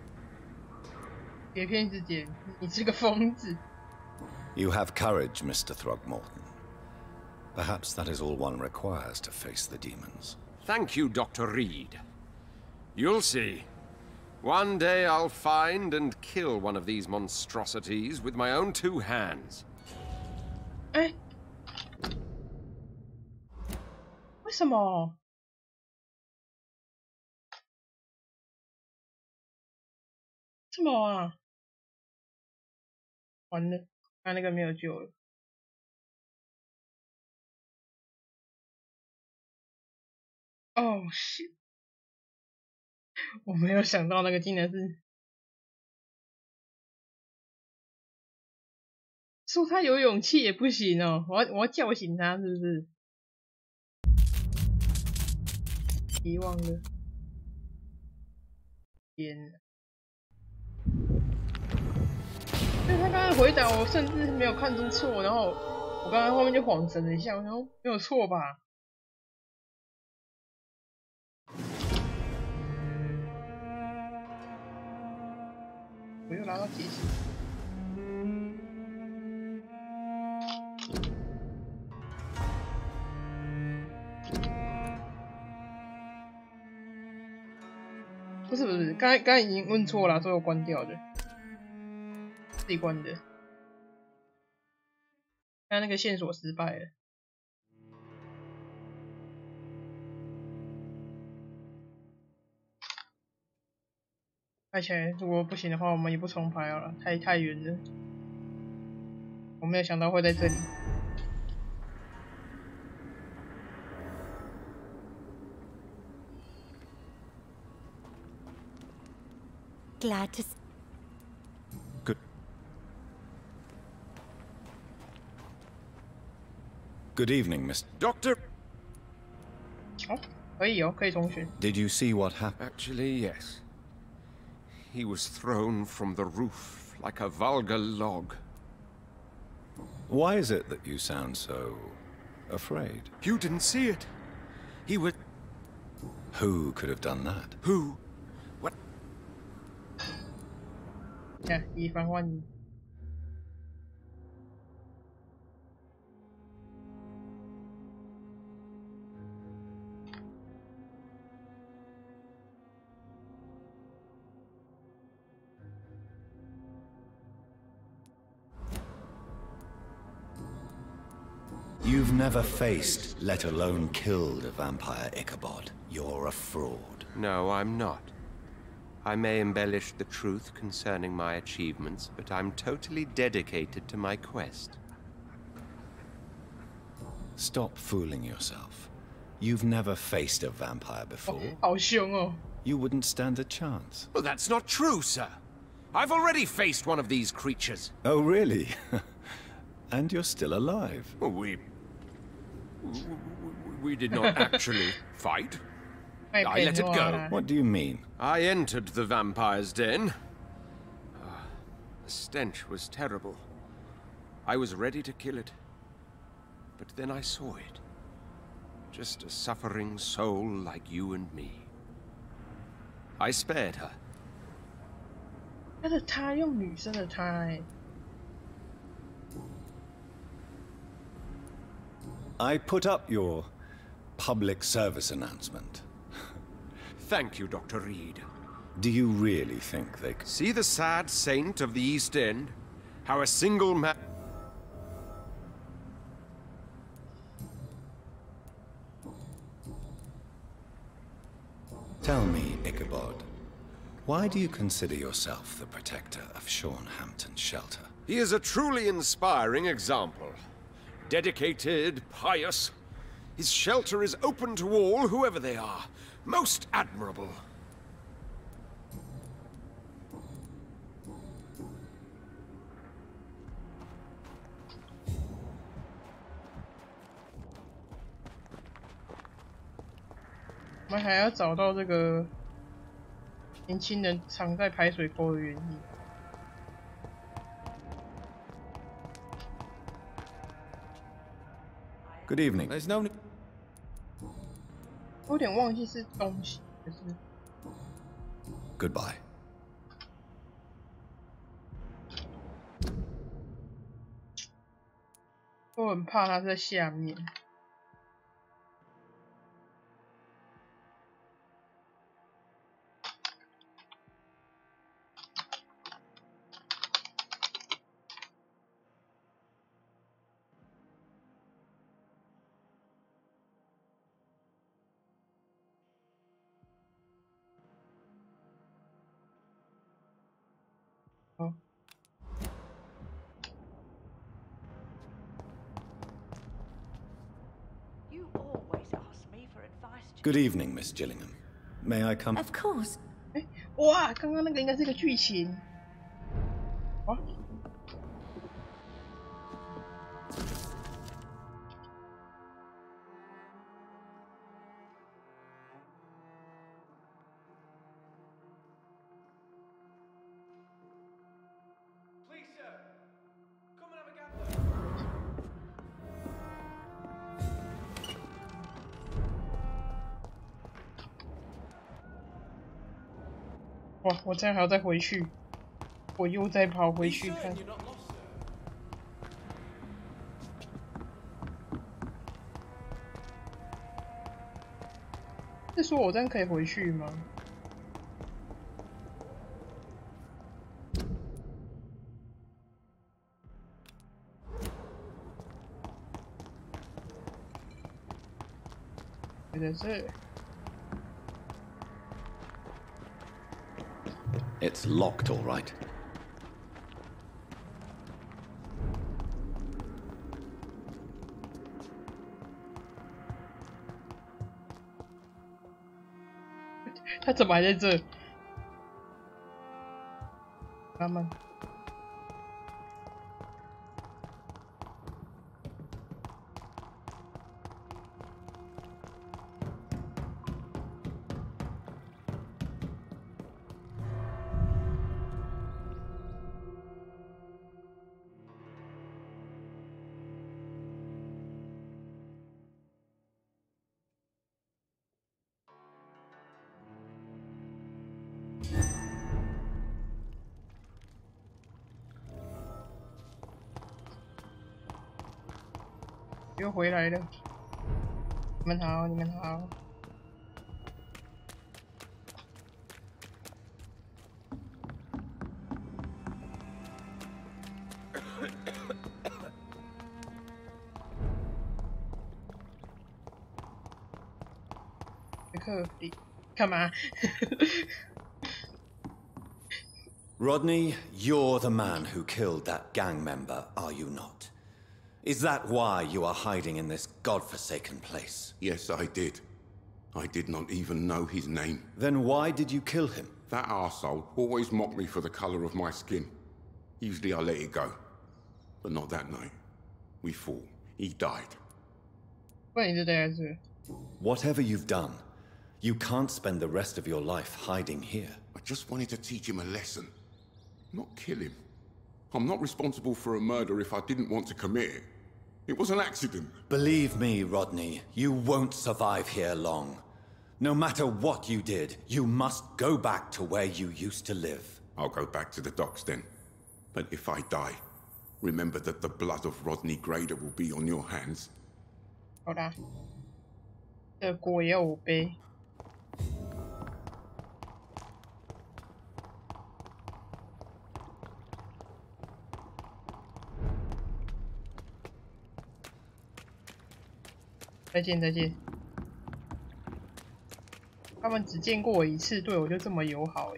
别骗自己，你是个疯子。You have courage, Mr. Throgmorton. Perhaps that is all one requires to face the demons. Thank you, Dr. Reed. You'll see. One day I'll find and kill one of these monstrosities with my own 2 hands. 哎，为什么？什么啊？完了，他那个没有救了。哦shit！我没有想到那个竟然是说他有勇气也不行哦，我要叫醒他，是不是？遗忘了，天哪！因为他刚刚回答我，甚至没有看出错，然后我刚刚后面就恍神了一下，我想说没有错吧？我又拿到提示。不是，刚才已经问错了，所以我关掉的，自己关的。刚才那个线索失败了。拍起来，如果不行的话，我们也不重拍好了，太远了。我没有想到会在这里。Glad to. Good evening, Mr. Doctor. 哦，可以哦，可以重选。Did you see what happened? Actually, yes. He was thrown from the roof like a vulgar log. Why is it that you sound so afraid? You didn't see it. He was... Who could have done that? Who? What? 看，以防万一。You've never faced, let alone killed a vampire, Ichabod. You're a fraud. No, I'm not. I may embellish the truth concerning my achievements, but I'm totally dedicated to my quest. Stop fooling yourself. You've never faced a vampire before. 好凶哦！ You wouldn't stand a chance. Well, that's not true, sir. I've already faced one of these creatures. Oh, really? And you're still alive. Well, we did not actually fight. I let it go. What do you mean? I entered the vampire's den. The stench was terrible. I was ready to kill it. But then I saw it. Just a suffering soul like you and me. I spared her. 他的他用女生的他哎。 I put up your public service announcement. Thank you, Dr. Reed. Do you really think they could... See the sad saint of the East End? How a single man... Tell me, Ichabod, why do you consider yourself the protector of Sean Hampton's shelter? He is a truly inspiring example. Dedicated, pious. His shelter is open to all, whoever they are. Most admirable. 我们还要找到这个年轻人藏在排水沟的原因。 Good evening. There's no... 我有点忘记是东西，可是 Goodbye. 我很怕他在下面。Good evening, Miss Gillingham. May I come? Of course. 哎，哇，刚刚那个应该是个剧情。哇！哇！我这样还要再回去，我又再跑回去看。是说我这样可以回去吗？在这。It's locked, all right. 他怎么还在这？他们。又回来了，你们好，你们好。克，你干嘛？ Rodney, you're the man who killed that gang member, are you not? Is that why you are hiding in this godforsaken place? Yes, I did. I did not even know his name. Then why did you kill him? That arsehole always mocked me for the color of my skin. Usually I let it go. But not that night. We fought. He died. Whatever you've done, you can't spend the rest of your life hiding here. I just wanted to teach him a lesson. Not kill him. I'm not responsible for a murder if I didn't want to commit it. It was an accident. Believe me, Rodney, you won't survive here long. No matter what you did, you must go back to where you used to live. I'll go back to the docks then. But if I die, remember that the blood of Rodney Grader will be on your hands. 好啦，这锅也要我背。再见，再见。他们只见过我一次，对我就这么友好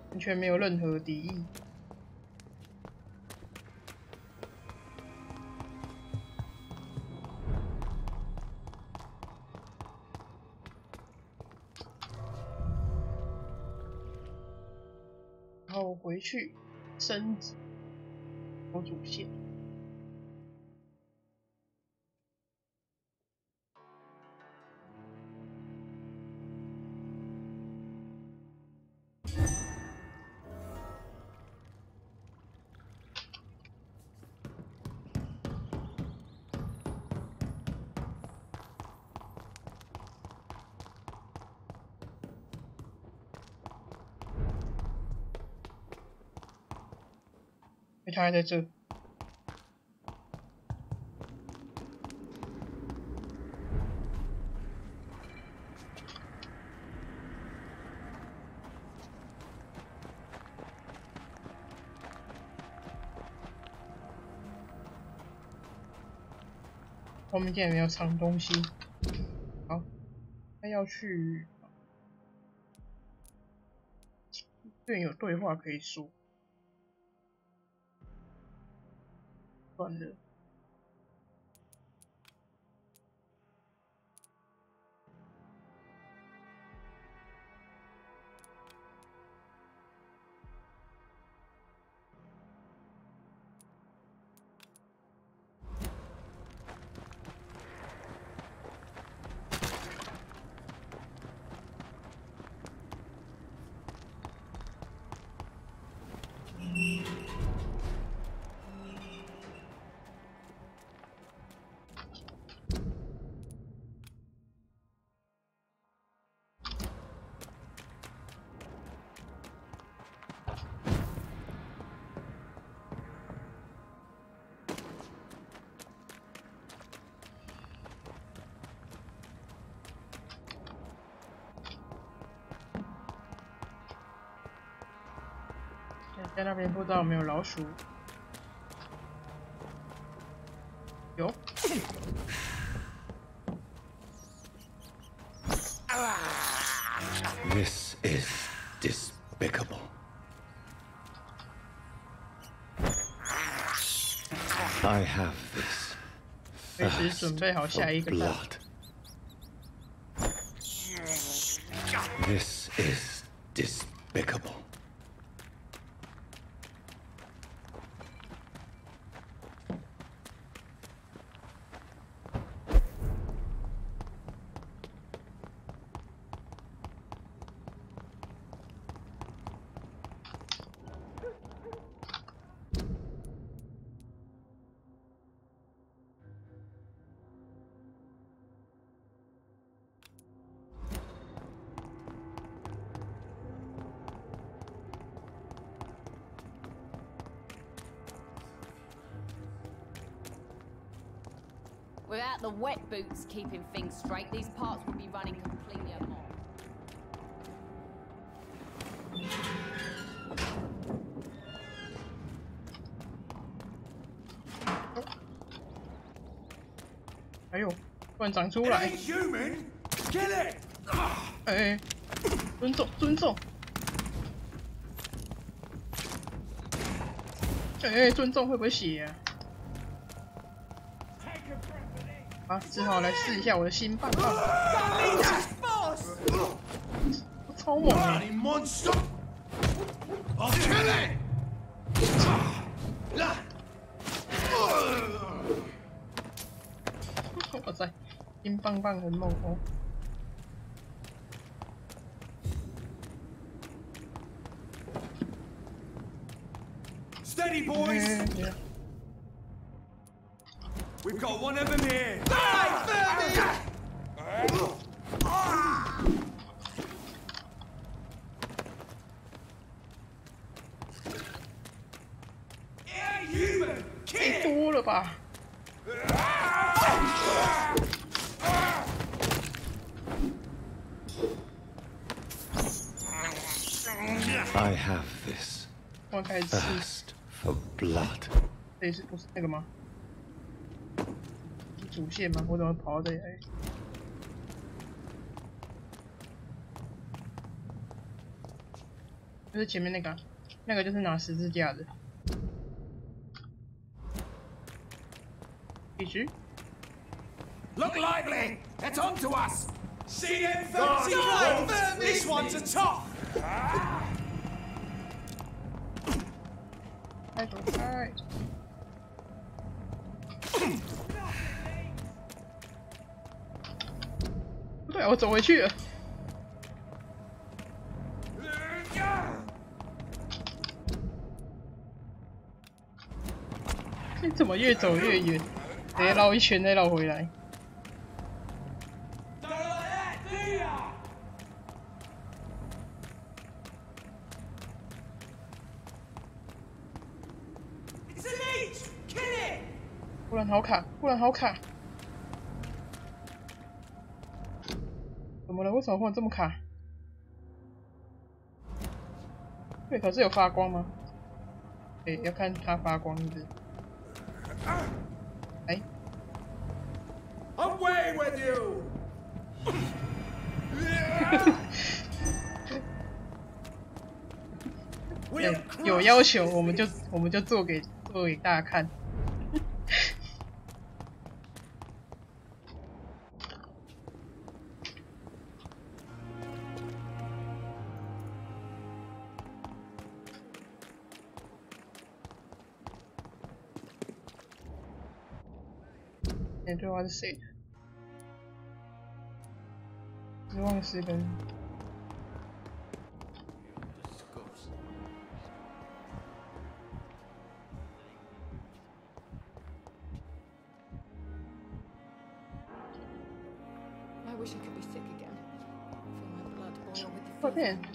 完全没有任何敌意。然后回去升级有主线。他还在这。后面竟然没有藏东西。好，他要去，这边有对话可以说。算了。在那边不知道有没有老鼠？有。This is despicable. I have this. 随时准备好下一个弹。 This is despicable. Without the wet boots keeping things straight, these parts would be running completely amok. 哎呦，突然长出来！哎，尊重尊重！哎，尊重会不会血啊？ 啊，只好来试一下我的新棒棒。超猛哎！哇塞，新棒棒很猛哦。Steady, boys. We've got one of them here. Human, 太多了吧？ I have this thirst for blood. 这是不是那个吗？是主线吗？我怎么跑到这里来？就是前面那个，那个就是拿十字架的。必须。 Look lively! It's on to us! See them Vampyr! This one's a top! 开走开！不对，我走回去了。你怎么越走越远？直接绕一圈再绕回来。 忽然好卡，忽然好卡，怎么了？为什么忽然这么卡？对，可是有发光吗？对，要看它发光是不是？哎 ，Away with you！ 有要求我们就做给大家看。对话是谁的？失望是跟。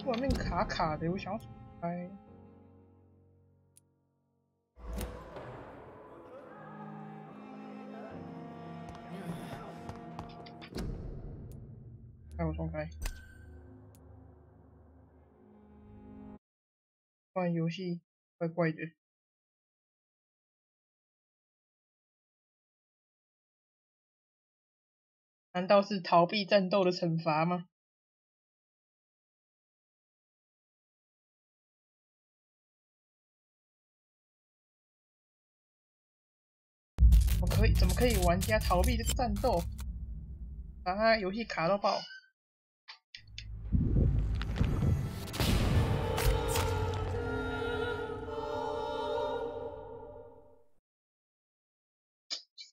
外面卡卡的，我想要开。我重开，不然游戏怪怪的。难道是逃避战斗的惩罚吗？怎么可以玩家逃避这个战斗？把他游戏卡到爆！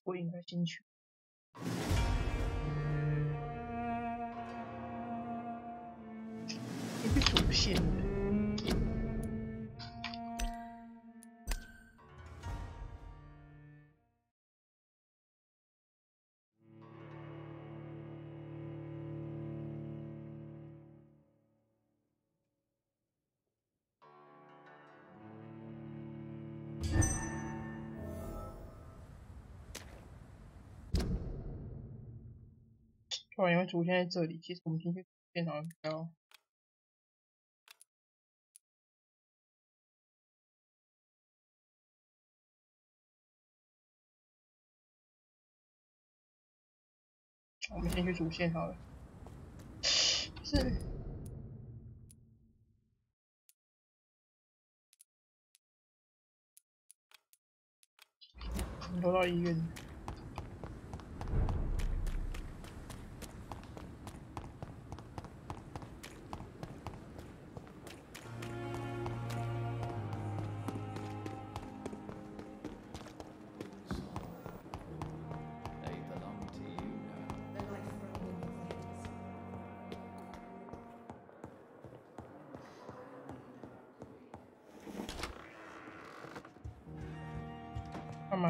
我应该进去。也是主线的。突然因为主线在这里，其实我们进去电脑比较。我们先去主线好了。是。都到医院。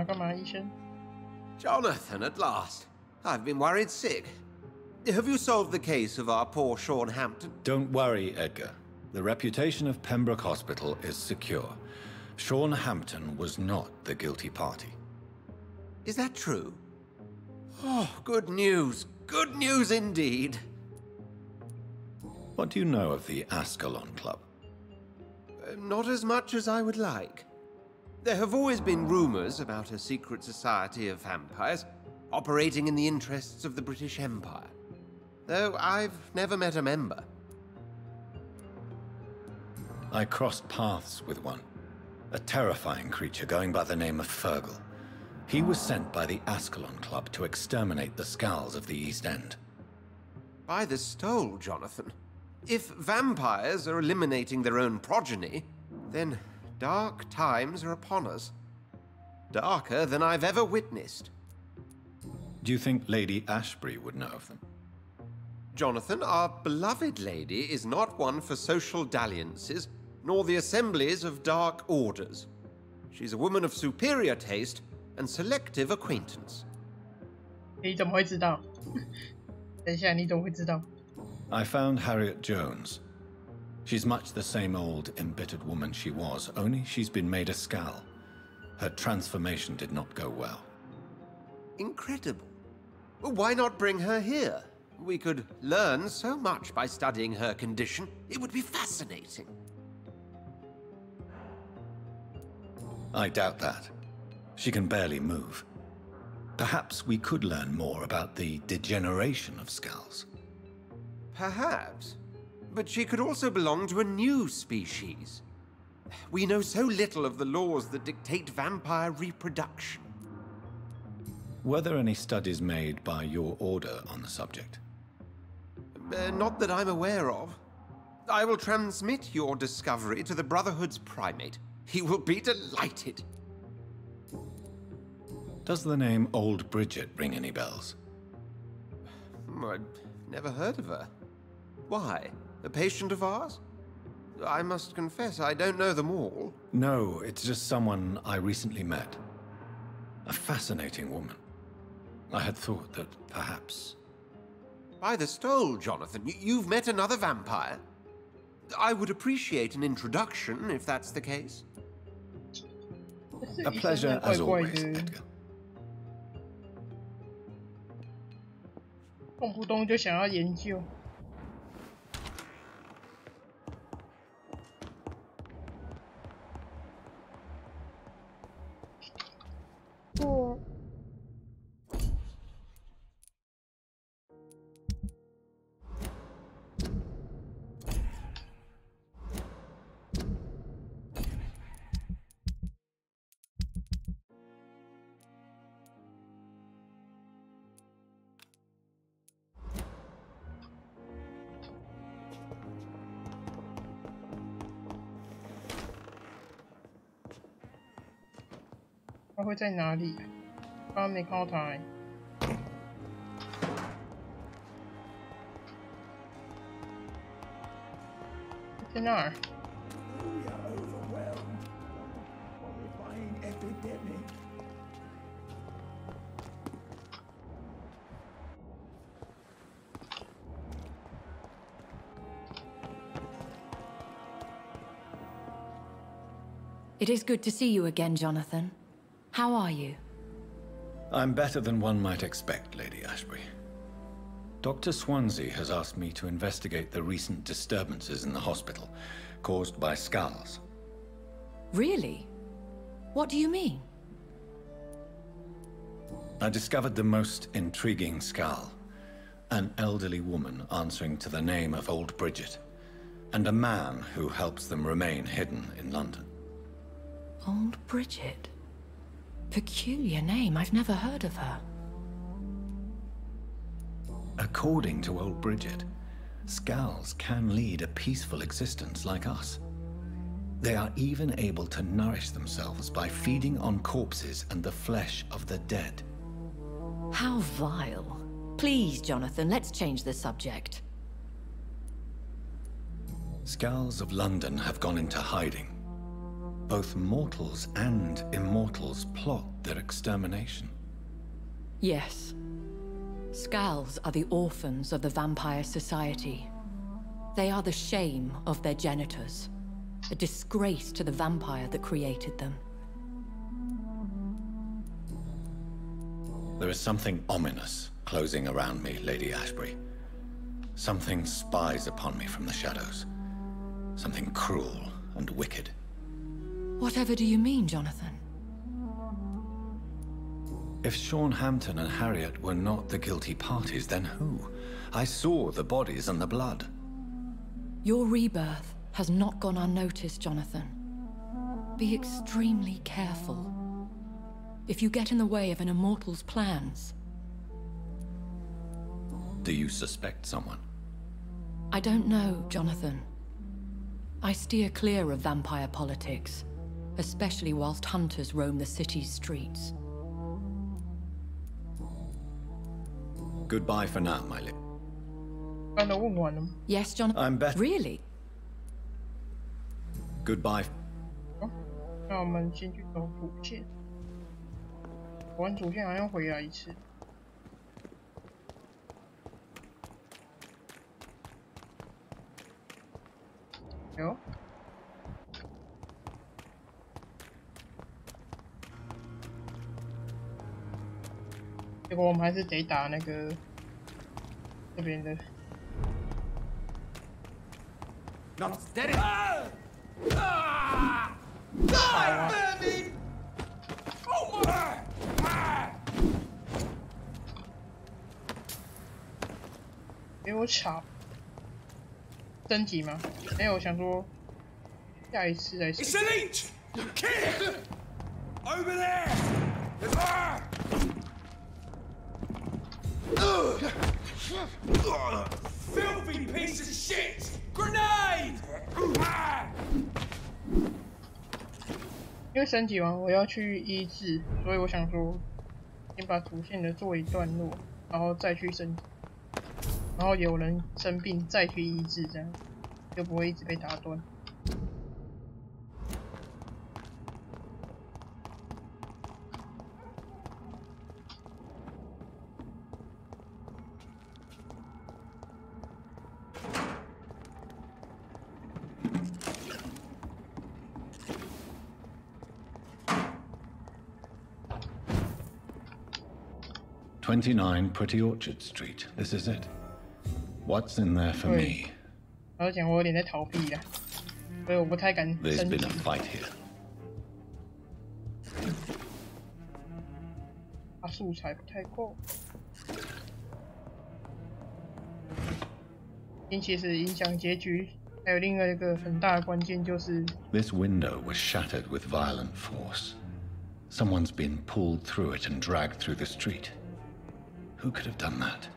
干嘛，医生 Jonathan, at last. I've been worried sick. Have you solved the case of our poor Sean Hampton? Don't worry, Edgar. The reputation of Pembroke Hospital is secure. Sean Hampton was not the guilty party. Is that true? Oh, good news. Good news indeed. What do you know of the Ascalon Club? Not as much as I would like. There have always been rumors about a secret society of vampires operating in the interests of the British Empire, though I've never met a member. I crossed paths with one, a terrifying creature going by the name of Fergal. He was sent by the Ascalon Club to exterminate the Skulls of the East End. By the stole, Jonathan. If vampires are eliminating their own progeny, then dark times are upon us. Darker than I've ever witnessed. Do you think Lady Ashbury would know of them? Jonathan, our beloved lady is not one for social dalliances, nor the assemblies of dark orders. She's a woman of superior taste and selective acquaintance. 你怎么会知道？等一下，你怎么会知道？ I found Harriet Jones. She's much the same old, embittered woman she was, only she's been made a Skull. Her transformation did not go well. Incredible. Well, why not bring her here? We could learn so much by studying her condition. It would be fascinating. I doubt that. She can barely move. Perhaps we could learn more about the degeneration of Skulls. Perhaps. But she could also belong to a new species. We know so little of the laws that dictate vampire reproduction. Were there any studies made by your order on the subject? Not that I'm aware of. I will transmit your discovery to the Brotherhood's primate. He will be delighted. Does the name Old Bridget ring any bells? I've never heard of her. Why? A patient of ours? I must confess, I don't know them all. No, it's just someone I recently met. A fascinating woman. I had thought that perhaps... By the stole, Jonathan, you've met another vampire. I would appreciate an introduction, if that's the case. A pleasure as always, Edgar. 动不动就想要研究。他会在哪里？刚刚没看到他欸。在那儿。It is good to see you again, Jonathan. How are you? I'm better than one might expect, Lady Ashbury. Dr. Swansea has asked me to investigate the recent disturbances in the hospital, caused by skulls. Really? What do you mean? I discovered the most intriguing skull. An elderly woman answering to the name of Old Bridget, and a man who helps them remain hidden in London. Old Bridget? Peculiar name, I've never heard of her. According to Old Bridget, skulls can lead a peaceful existence like us. They are even able to nourish themselves by feeding on corpses and the flesh of the dead. How vile. Please, Jonathan, let's change the subject. Skulls of London have gone into hiding. Both mortals and immortals plot their extermination. Yes. Skulls are the orphans of the Vampire Society. They are the shame of their genitors, a disgrace to the vampire that created them. There is something ominous closing around me, Lady Ashbury. Something spies upon me from the shadows. Something cruel and wicked. Whatever do you mean, Jonathan? If Sean Hampton and Harriet were not the guilty parties, then who? I saw the bodies and the blood. Your rebirth has not gone unnoticed, Jonathan. Be extremely careful. If you get in the way of an immortal's plans... Do you suspect someone? I don't know, Jonathan. I steer clear of vampire politics, especially whilst hunters roam the city's streets. Goodbye for now, my lip. Yes, Jonathan. I'm better. Really? Goodbye. 那我们先去走主线。玩主线还要回来一次。有。结果我们还是得打那个这边的。Not steady. Ah! 好啊。Oh my! 给我吵。升级吗？没有，想说下一次再升。 It's a leech! Kid! Over there! Filthy piece of shit! Grenade! 因为升级完我要去医治，所以我想说先把主线的做一段落，然后再去升级。然后有人生病再去医治，这样就不会一直被打断。29 Pretty Orchard Street. This is it. What's in there for me? 然后讲我有点在逃避啦，所以我不太敢升级。 There's been a fight here. 啊，素材不太够。并其实影响结局，还有另外一个很大的关键就是。 This window was shattered with violent force. Someone's been pulled through it and dragged through the street. Who could have done that?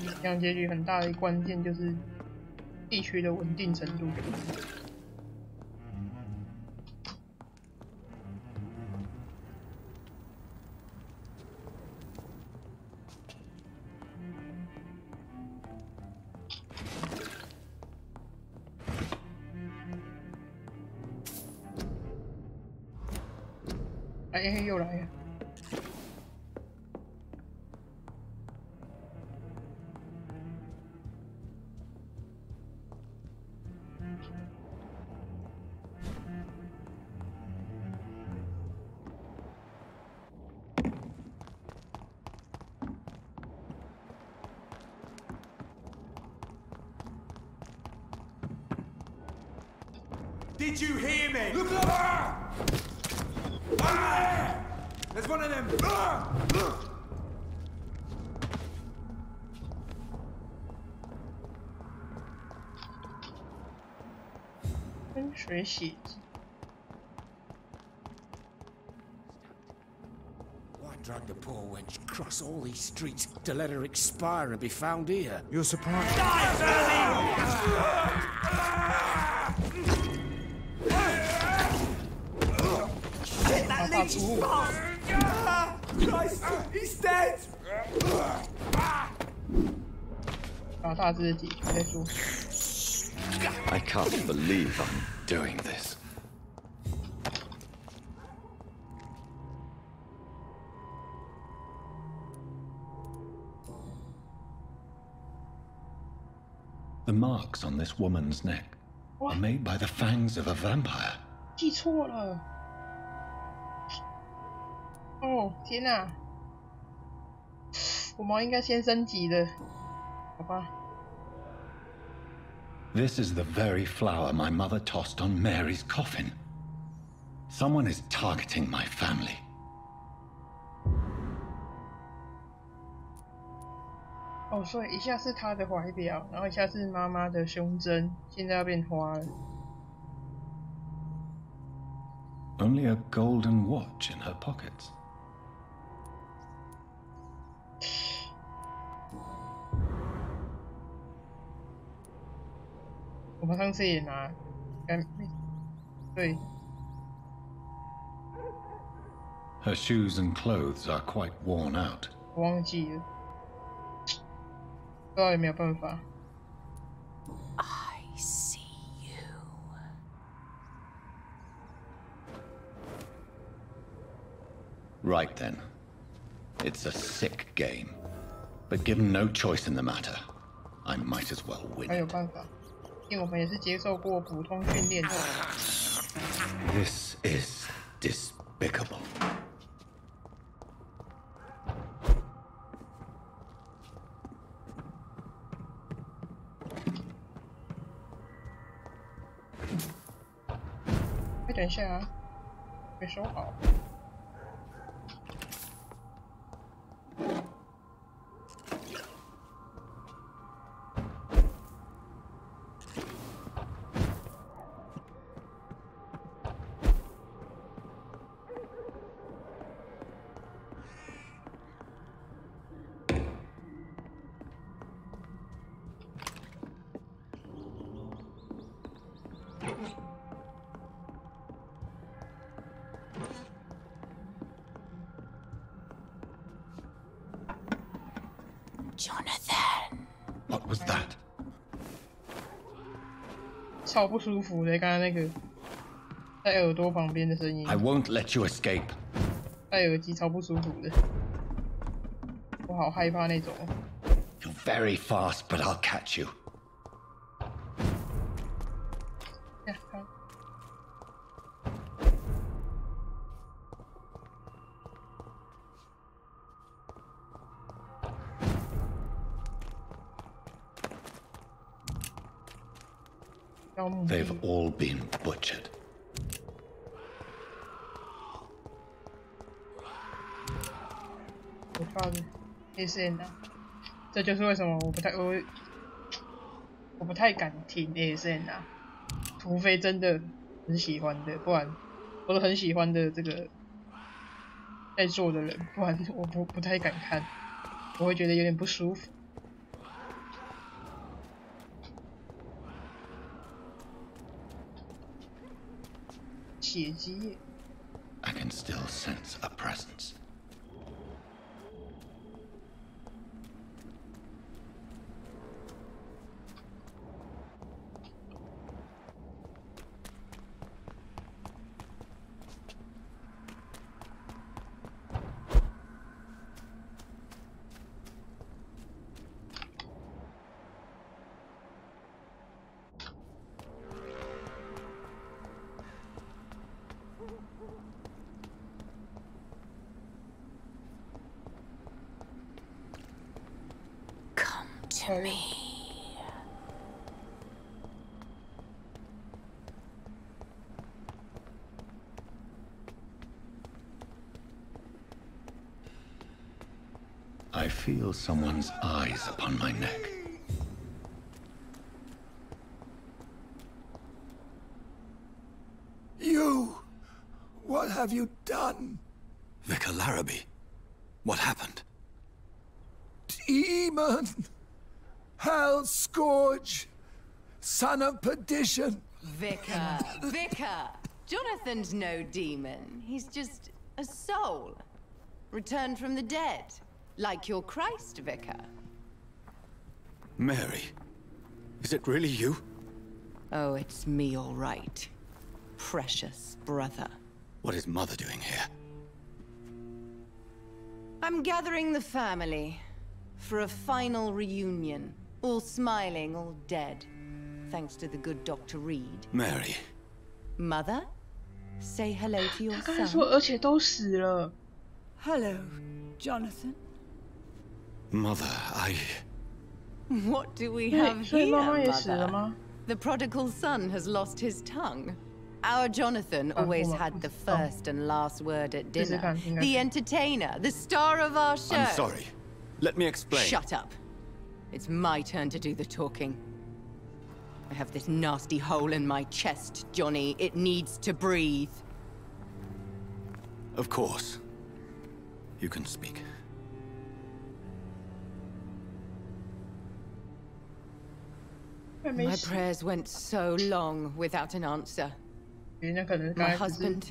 影响结局很大的关键就是地区的稳定程度。又来了。Did you hear me? Look over! Ah! There's one of them. Ah! 喷水血迹。 Why drag the poor wench across all these streets to let her expire and be found here? You're surprised. Shit, that leech is fast! Christ, he's dead! 把大只的解决再说。 I can't believe I'm doing this. The marks on this woman's neck are made by the fangs of a vampire. 记错了。哦，天哪！我们应该先升级的，好吧？ This is the very flower my mother tossed on Mary's coffin. Someone is targeting my family. 哦，所以一下是他的怀表，然后一下是妈妈的胸针，现在要变花了。 Only a golden watch in her pockets. 我们上次也拿，对。 Her shoes and clothes are quite worn out. 我忘记了，不知道有没有办法。 I see you. Right then. It's a sick game. But given no choice in the matter, I might as well win 还有 it. 办法，因为我们也是接受过普通训练的。 This is despicable.哎，等一下啊，没收好。 Jonathan. What was that? 超不舒服的，刚刚那个在耳朵旁边的声音。 I won't let you escape. 戴耳机超不舒服的，我好害怕那种。 You're very fast, but I'll catch you. 要墓 They've 地 all been butchered. 我怕的 ASN 啊，这就是为什么我不太敢听 ASN 啊，除非真的很喜欢的，不然我是很喜欢的这个在座的人，不然我不太敢看，我会觉得有点不舒服。 血迹 I can still sense a presence. to me. I feel someone's eyes upon my neck. You! What have you done? Vicar Larrabee, what happened? Demon! Hell Scourge! Son of perdition! Vicar! Vicar! Jonathan's no demon. He's just a soul. Returned from the dead. Like your Christ, Vicar. Mary, is it really you? Oh, it's me, all right. Precious brother. What is Mother doing here? I'm gathering the family for a final reunion. All smiling, all dead. Thanks to the good Dr. Reed. Mary. Mother? Say hello to your 他刚才 son. 说，而且都死了。 Hello, Jonathan. Mother, I... What do we 对， have 所以 here, 妈妈也死了 Mother? 吗？ The prodigal son has lost his tongue. Our Jonathan always had the first and last word at dinner. The entertainer, the star of our show. I'm sorry. Let me explain. Shut up. It's my turn to do the talking. I have this nasty hole in my chest, Johnny. It needs to breathe. Of course. You can speak. My prayers went so long without an answer. 别人可能 My 刚才只是 husband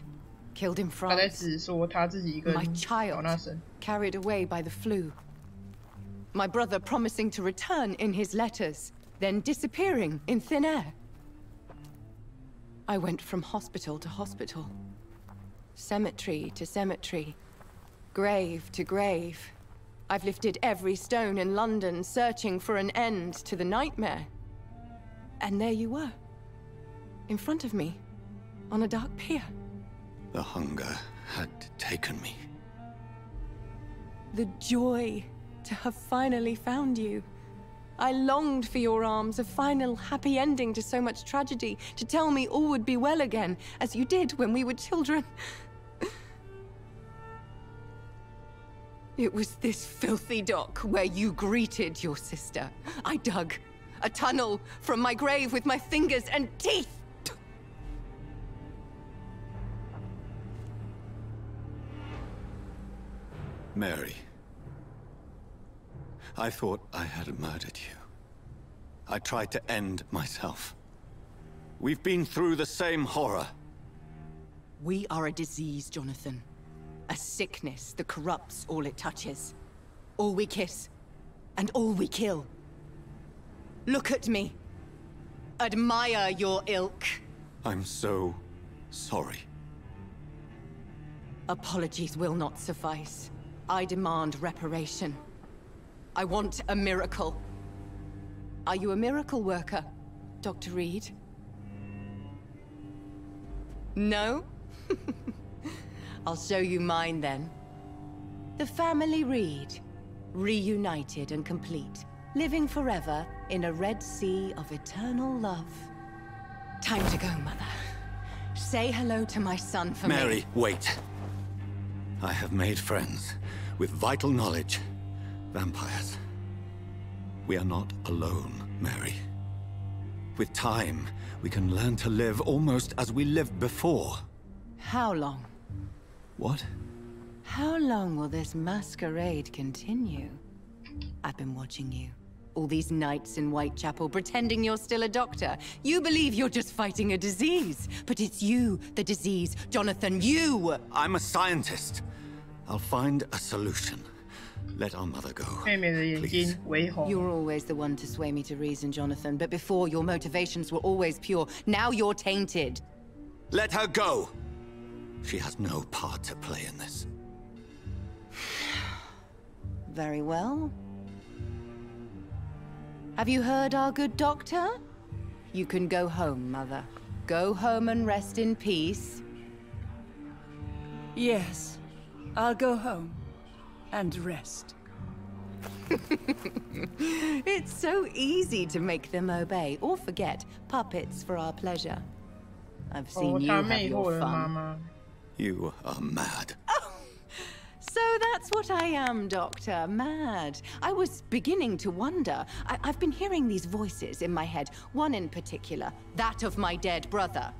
killed in 他在 France. 指说他自己一个人 My 搞 child 那神。 carried away by the flu. My brother promising to return in his letters, then disappearing in thin air. I went from hospital to hospital, cemetery to cemetery, grave to grave. I've lifted every stone in London, searching for an end to the nightmare. And there you were, in front of me, on a dark pier. The hunger had taken me. The joy to have finally found you. I longed for your arms, a final happy ending to so much tragedy, to tell me all would be well again, as you did when we were children. It was this filthy dock where you greeted your sister. I dug a tunnel from my grave with my fingers and teeth. Mary. I thought I had murdered you. I tried to end myself. We've been through the same horror. We are a disease, Jonathan. A sickness that corrupts all it touches. All we kiss, and all we kill. Look at me. Admire your ilk. I'm so sorry. Apologies will not suffice. I demand reparation. I want a miracle. Are you a miracle worker, Dr. Reed? No? I'll show you mine then. The family Reed, reunited and complete, living forever in a red sea of eternal love. Time to go, Mother. Say hello to my son for me. Mary, wait. I have made friends with vital knowledge. Vampires. We are not alone, Mary. With time, we can learn to live almost as we lived before. How long? What? How long will this masquerade continue? I've been watching you. All these nights in Whitechapel, pretending you're still a doctor. You believe you're just fighting a disease. But it's you, the disease. Jonathan, you! I'm a scientist. I'll find a solution. Let our mother go. 妹妹的眼睛微红。 You're always the one to sway me to reason, Jonathan. But before, your motivations were always pure. Now you're tainted. Let her go! She has no part to play in this. Very well. Have you heard our good doctor? You can go home, Mother. Go home and rest in peace. Yes, I'll go home and rest. It's so easy to make them obey or forget puppets for our pleasure. I've seen you have your fun. You are mad. So that's what I am, Doctor. Mad. I was beginning to wonder. I've been hearing these voices in my head, one in particular, that of my dead brother.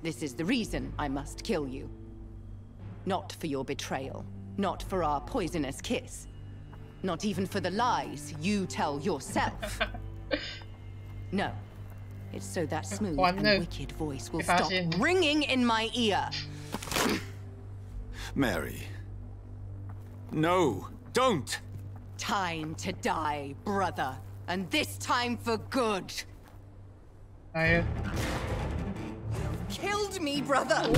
This is the reason I must kill you. Not for your betrayal. Not for our poisonous kiss. Not even for the lies you tell yourself. No. It's so that smooth and wicked voice will stop ringing in my ear. Mary. No, don't! Time to die, brother. And this time for good. You killed me, brother!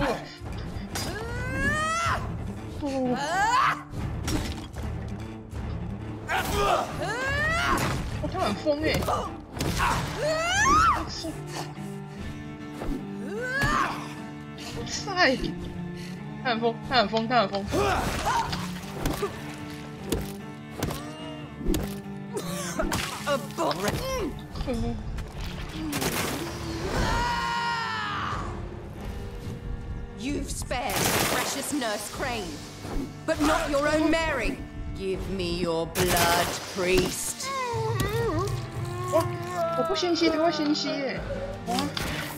他很疯哎！哇塞！他很疯，他很疯，他很疯。You've spared precious Nurse Crane, but not your own Mary. Give me your blood, priest. 我不鲜血，他会鲜血。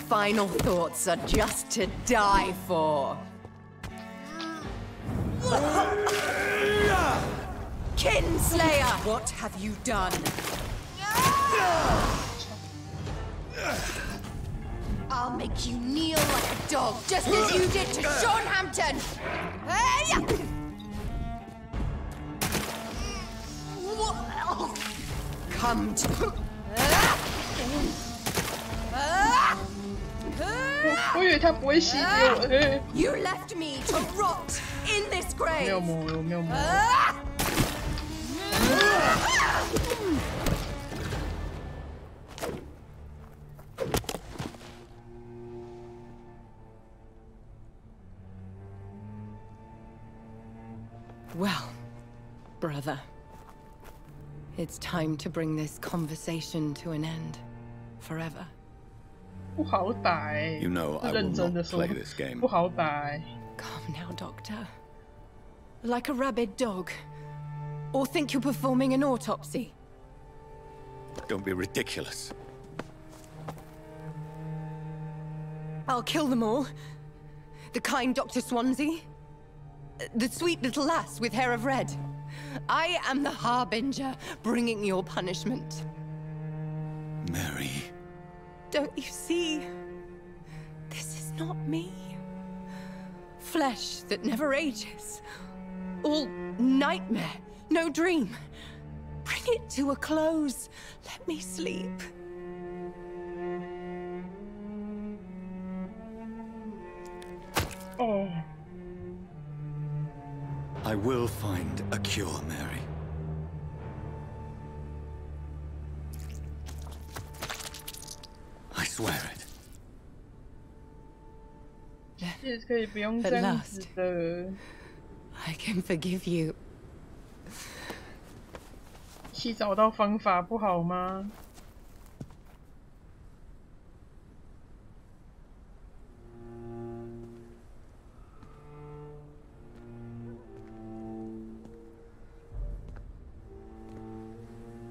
Final thoughts are just to die for. Kinslayer, what have you done? I'll make you kneel like a dog, just as you did to Sean Hampton. Come to. 我以为他不会吸给我。You left me to rot in this grave. 没有摸，我没有摸。Well, brother, it's time to bring this conversation to an end, forever. 不好打哎！ You know I will not play this game. 不好打哎！ Calm now, Doctor. Like a rabid dog. Or think you're performing an autopsy. Don't be ridiculous. I'll kill them all. The kind Dr. Swansea. The sweet little lass with hair of red. I am the harbinger, bringing your punishment. Mary. Don't you see? This is not me. Flesh that never ages. All nightmare, no dream. Bring it to a close. Let me sleep. Oh. I will find a cure, Mary. I swear it. 其实可以不用这样子的。I can forgive you. 一起找到方法不好吗？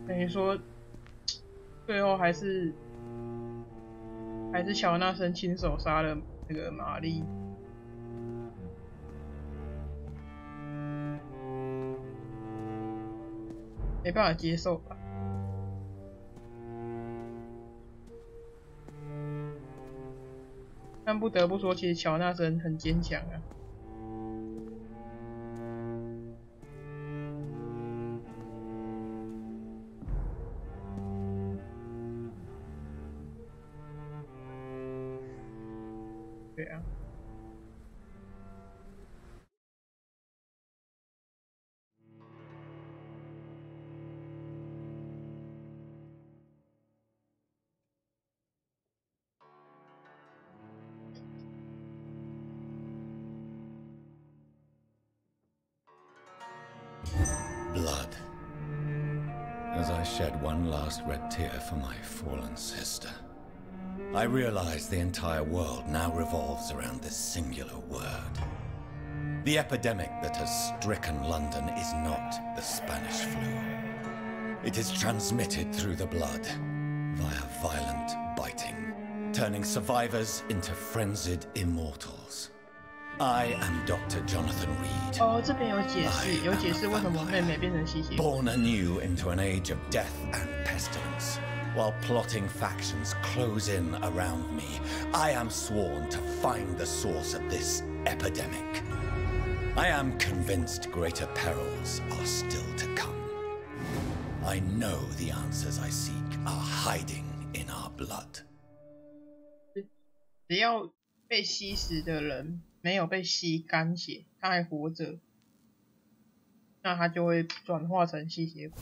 等于说，最后还是乔纳森亲手杀了那个玛丽。没办法接受吧？但不得不说，其实乔纳森很坚强啊。对啊。shed one last red tear for my fallen sister. I realize the entire world now revolves around this singular word. The epidemic that has stricken London is not the Spanish flu. It is transmitted through the blood, via violent biting, turning survivors into frenzied immortals. I am Dr. Jonathan Reed. 哦，这边有解释为什么妹妹变成吸血鬼。Born anew into an age of death and pestilence, while plotting factions close in around me, I am sworn to find the source of this epidemic. I am convinced greater perils are still to come. I know the answers I seek are hiding in our blood. 只要被吸食的人没有被吸干血，他还活着，那他就会转化成吸血鬼。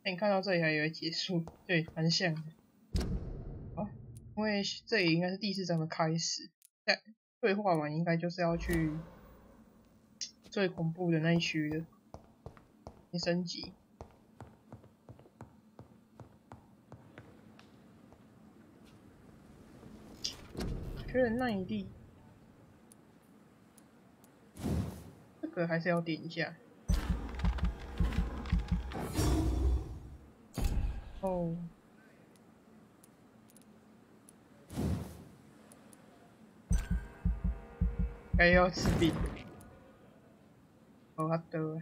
你看到这里还以为结束，对，蛮像的。好，因为这里应该是第4章的开始，在对话完应该就是要去最恐怖的那一区了，你升级。确认耐力，这个还是要点一下。哦，该要吃饼。哦，好的。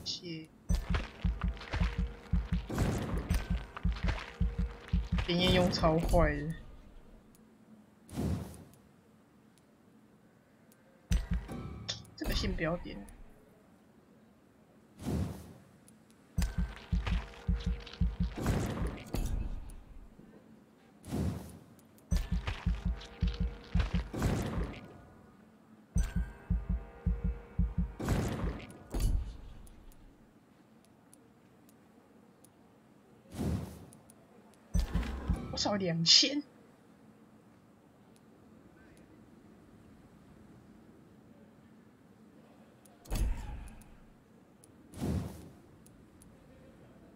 血。经验用超坏的。这个先不要点。多少2000？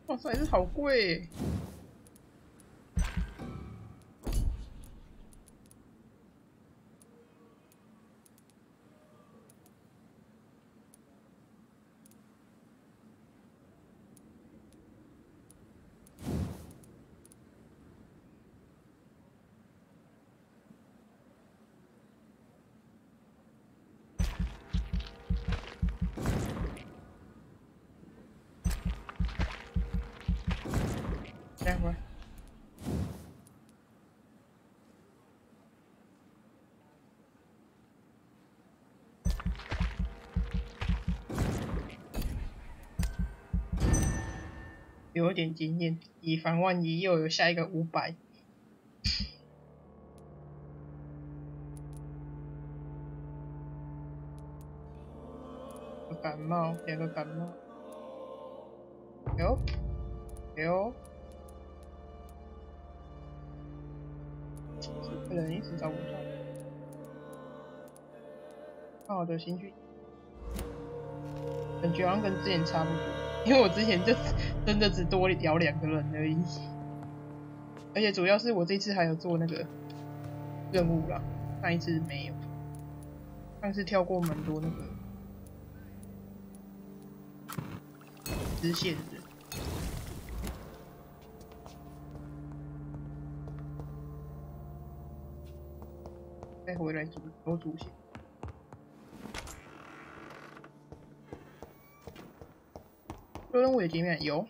哇塞，这好贵耶！待会儿。有点经验，以防万一，又有下一个500。感冒，2个感冒。有。这个人一直找不到。看我的兴趣，感觉好像跟之前差不多，因为我之前就真的只多聊2个人而已，而且主要是我这次还有做那个任务啦，上一次没有，上次跳过蛮多那个支线的。再回来走主线。做任务的界面有。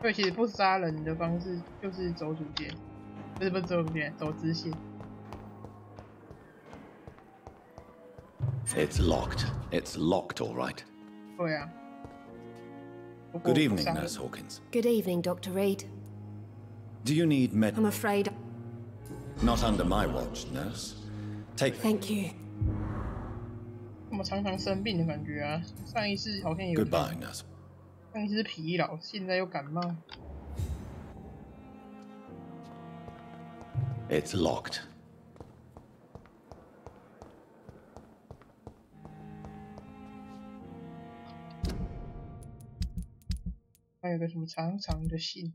所以其实不杀人的方式就是走主线，不是走主线，走支线。It's locked. It's locked, all right. 对啊。Good evening, Nurse Hawkins. Good evening, Dr. Reed. Do you need med... I'm afraid... Not under my watch, Nurse. Take... Thank you. 我们常常生病的感觉啊，上一次好像有。Goodbye, Nurse. 上一次疲劳，现在又感冒。It's locked. 还有个什么长长的信。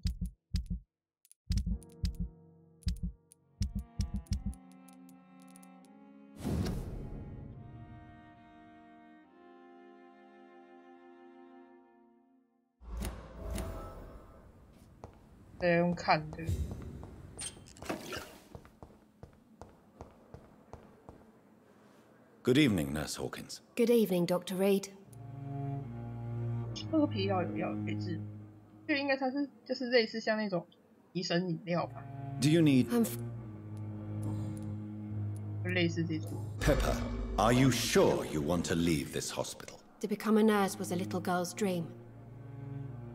大家用看的。Good evening, Nurse Hawkins. Good evening, Dr. Reed. 这个疲劳有药可以治，就应该它是就是类似像那种提神饮料吧。Do you need... 类似这种。Pepper, are you sure you want to leave this hospital? To become a nurse was a little girl's dream.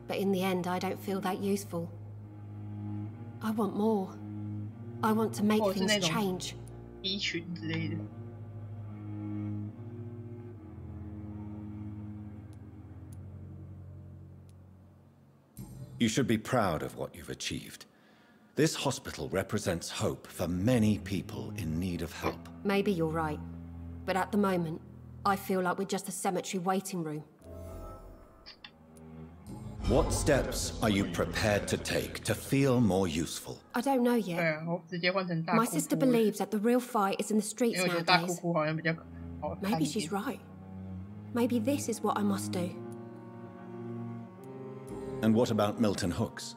But in the end, I don't feel that useful. I want more. I want to make things change. 衣裙之类的。You should be proud of what you've achieved. This hospital represents hope for many people in need of help. Maybe you're right. But at the moment, I feel like we're just a cemetery waiting room. What steps are you prepared to take to feel more useful? I don't know yet. My sister believes that the real fight is in the streets nowadays. Maybe she's right. Maybe this is what I must do. And what about Milton Hooks?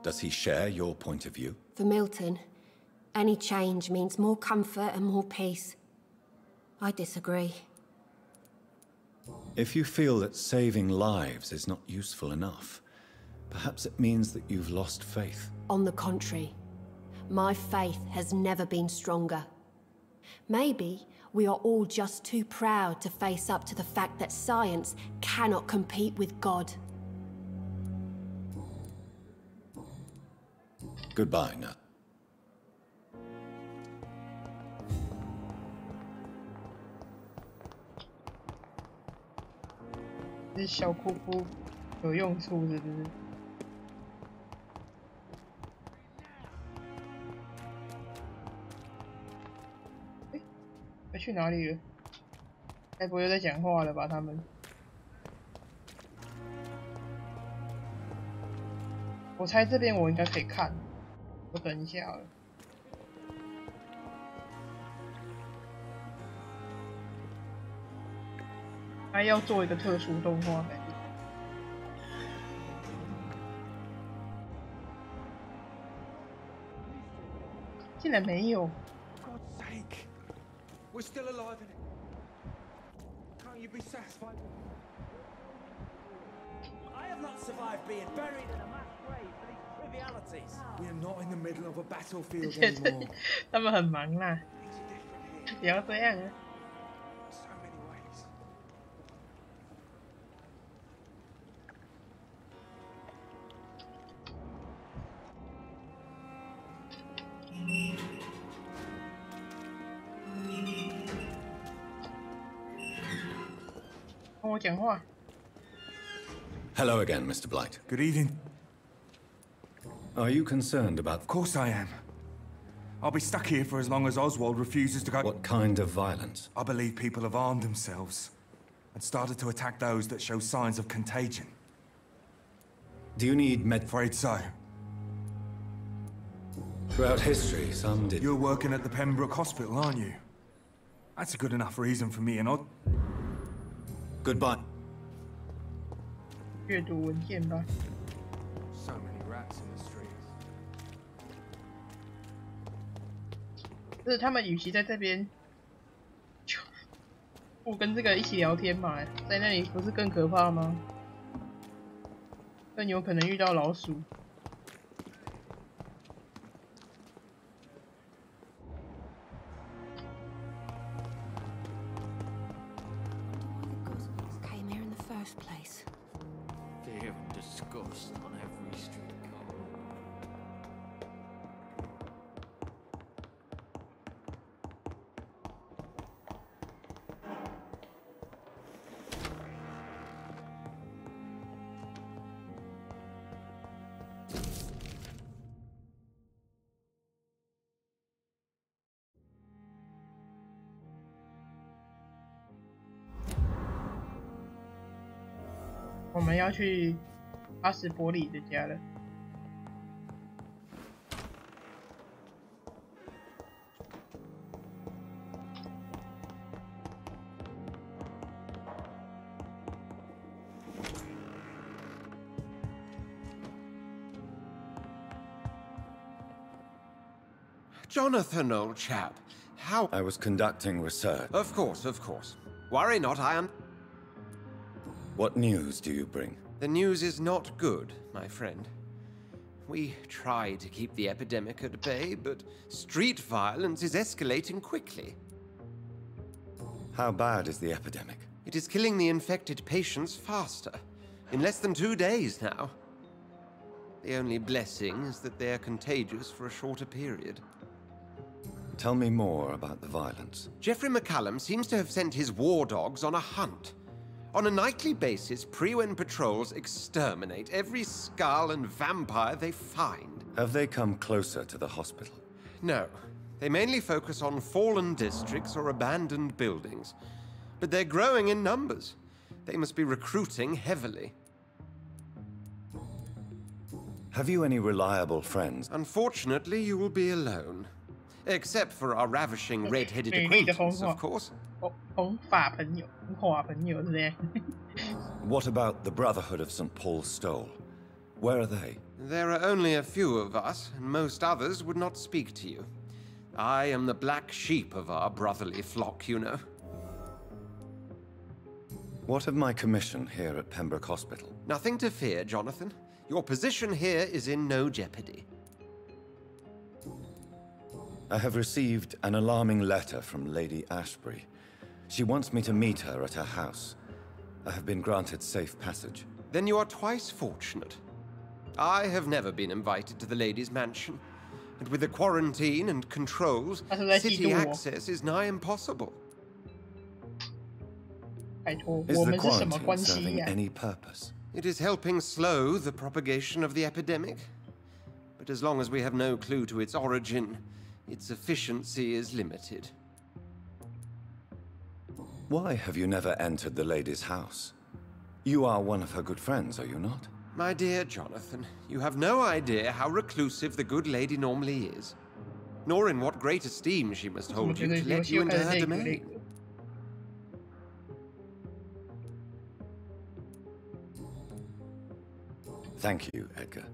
Does he share your point of view? For Milton, any change means more comfort and more peace. I disagree. If you feel that saving lives is not useful enough, perhaps it means that you've lost faith. On the contrary, my faith has never been stronger. Maybe we are all just too proud to face up to the fact that science cannot compete with God. Goodbye, Nut. 这小裤裤有用处是不是？去哪里了？该不会又在讲话了吧？他们？我猜这边我应该可以看。我等一下了。还要做一个特殊动画感觉。竟然没有。God's sake, we're still alive in it. Can't you be satisfied? I have not survived being buried in a mass grave for these trivialities. We are not in the middle of a battlefield anymore. 他们很忙啦，不要这样啊。跟我讲话。Hello again, Mr. Blight. Good evening. Are you concerned about... Of course I am. I'll be stuck here for as long as Oswald refuses to go... What kind of violence? I believe people have armed themselves and started to attack those that show signs of contagion. Do you need Afraid so. Throughout history, some did... You're working at the Pembroke Hospital, aren't you? That's a good enough reason for me and Odd... Goodbye. 阅读文件吧。 So many rats in the streets. 就是他们与其在这边，不跟这个一起聊天嘛，在那里不是更可怕吗？更有可能遇到老鼠。Came here in the first place. Damn disgust on every streetcar.我们要去阿斯伯里的家了。Jonathan, old chap, how— I was conducting research. Of course, of course. Worry not, I am— What news do you bring? The news is not good, my friend. We try to keep the epidemic at bay, but street violence is escalating quickly. How bad is the epidemic? It is killing the infected patients faster. In less than 2 days now. The only blessing is that they are contagious for a shorter period. Tell me more about the violence. Jeffrey McCallum seems to have sent his war dogs on a hunt. On a nightly basis, Prewen patrols exterminate every skull and vampire they find. Have they come closer to the hospital? No. They mainly focus on fallen districts or abandoned buildings. But they're growing in numbers. They must be recruiting heavily. Have you any reliable friends? Unfortunately, you will be alone. Except for our ravishing red-headed acquaintance, of course. 红发朋友，红发朋友是这样。What about the Brotherhood of St. Paul's Stole? Where are they? There are only a few of us, and most others would not speak to you. I am the black sheep of our brotherly flock, you know. What of my commission here at Pembroke Hospital? Nothing to fear, Jonathan. Your position here is in no jeopardy. I have received an alarming letter from Lady Ashbury. She wants me to meet her at her house. I have been granted safe passage. Then you are twice fortunate. I have never been invited to the lady's mansion. And with the quarantine and controls, city access is nigh impossible. Is the quarantine serving any purpose? It is helping slow the propagation of the epidemic. But as long as we have no clue to its origin, its efficiency is limited. Why have you never entered the lady's house? You are one of her good friends, are you not? My dear Jonathan, you have no idea how reclusive the good lady normally is. Nor in what great esteem she must hold you to let you into her domain. Thank you, Edgar.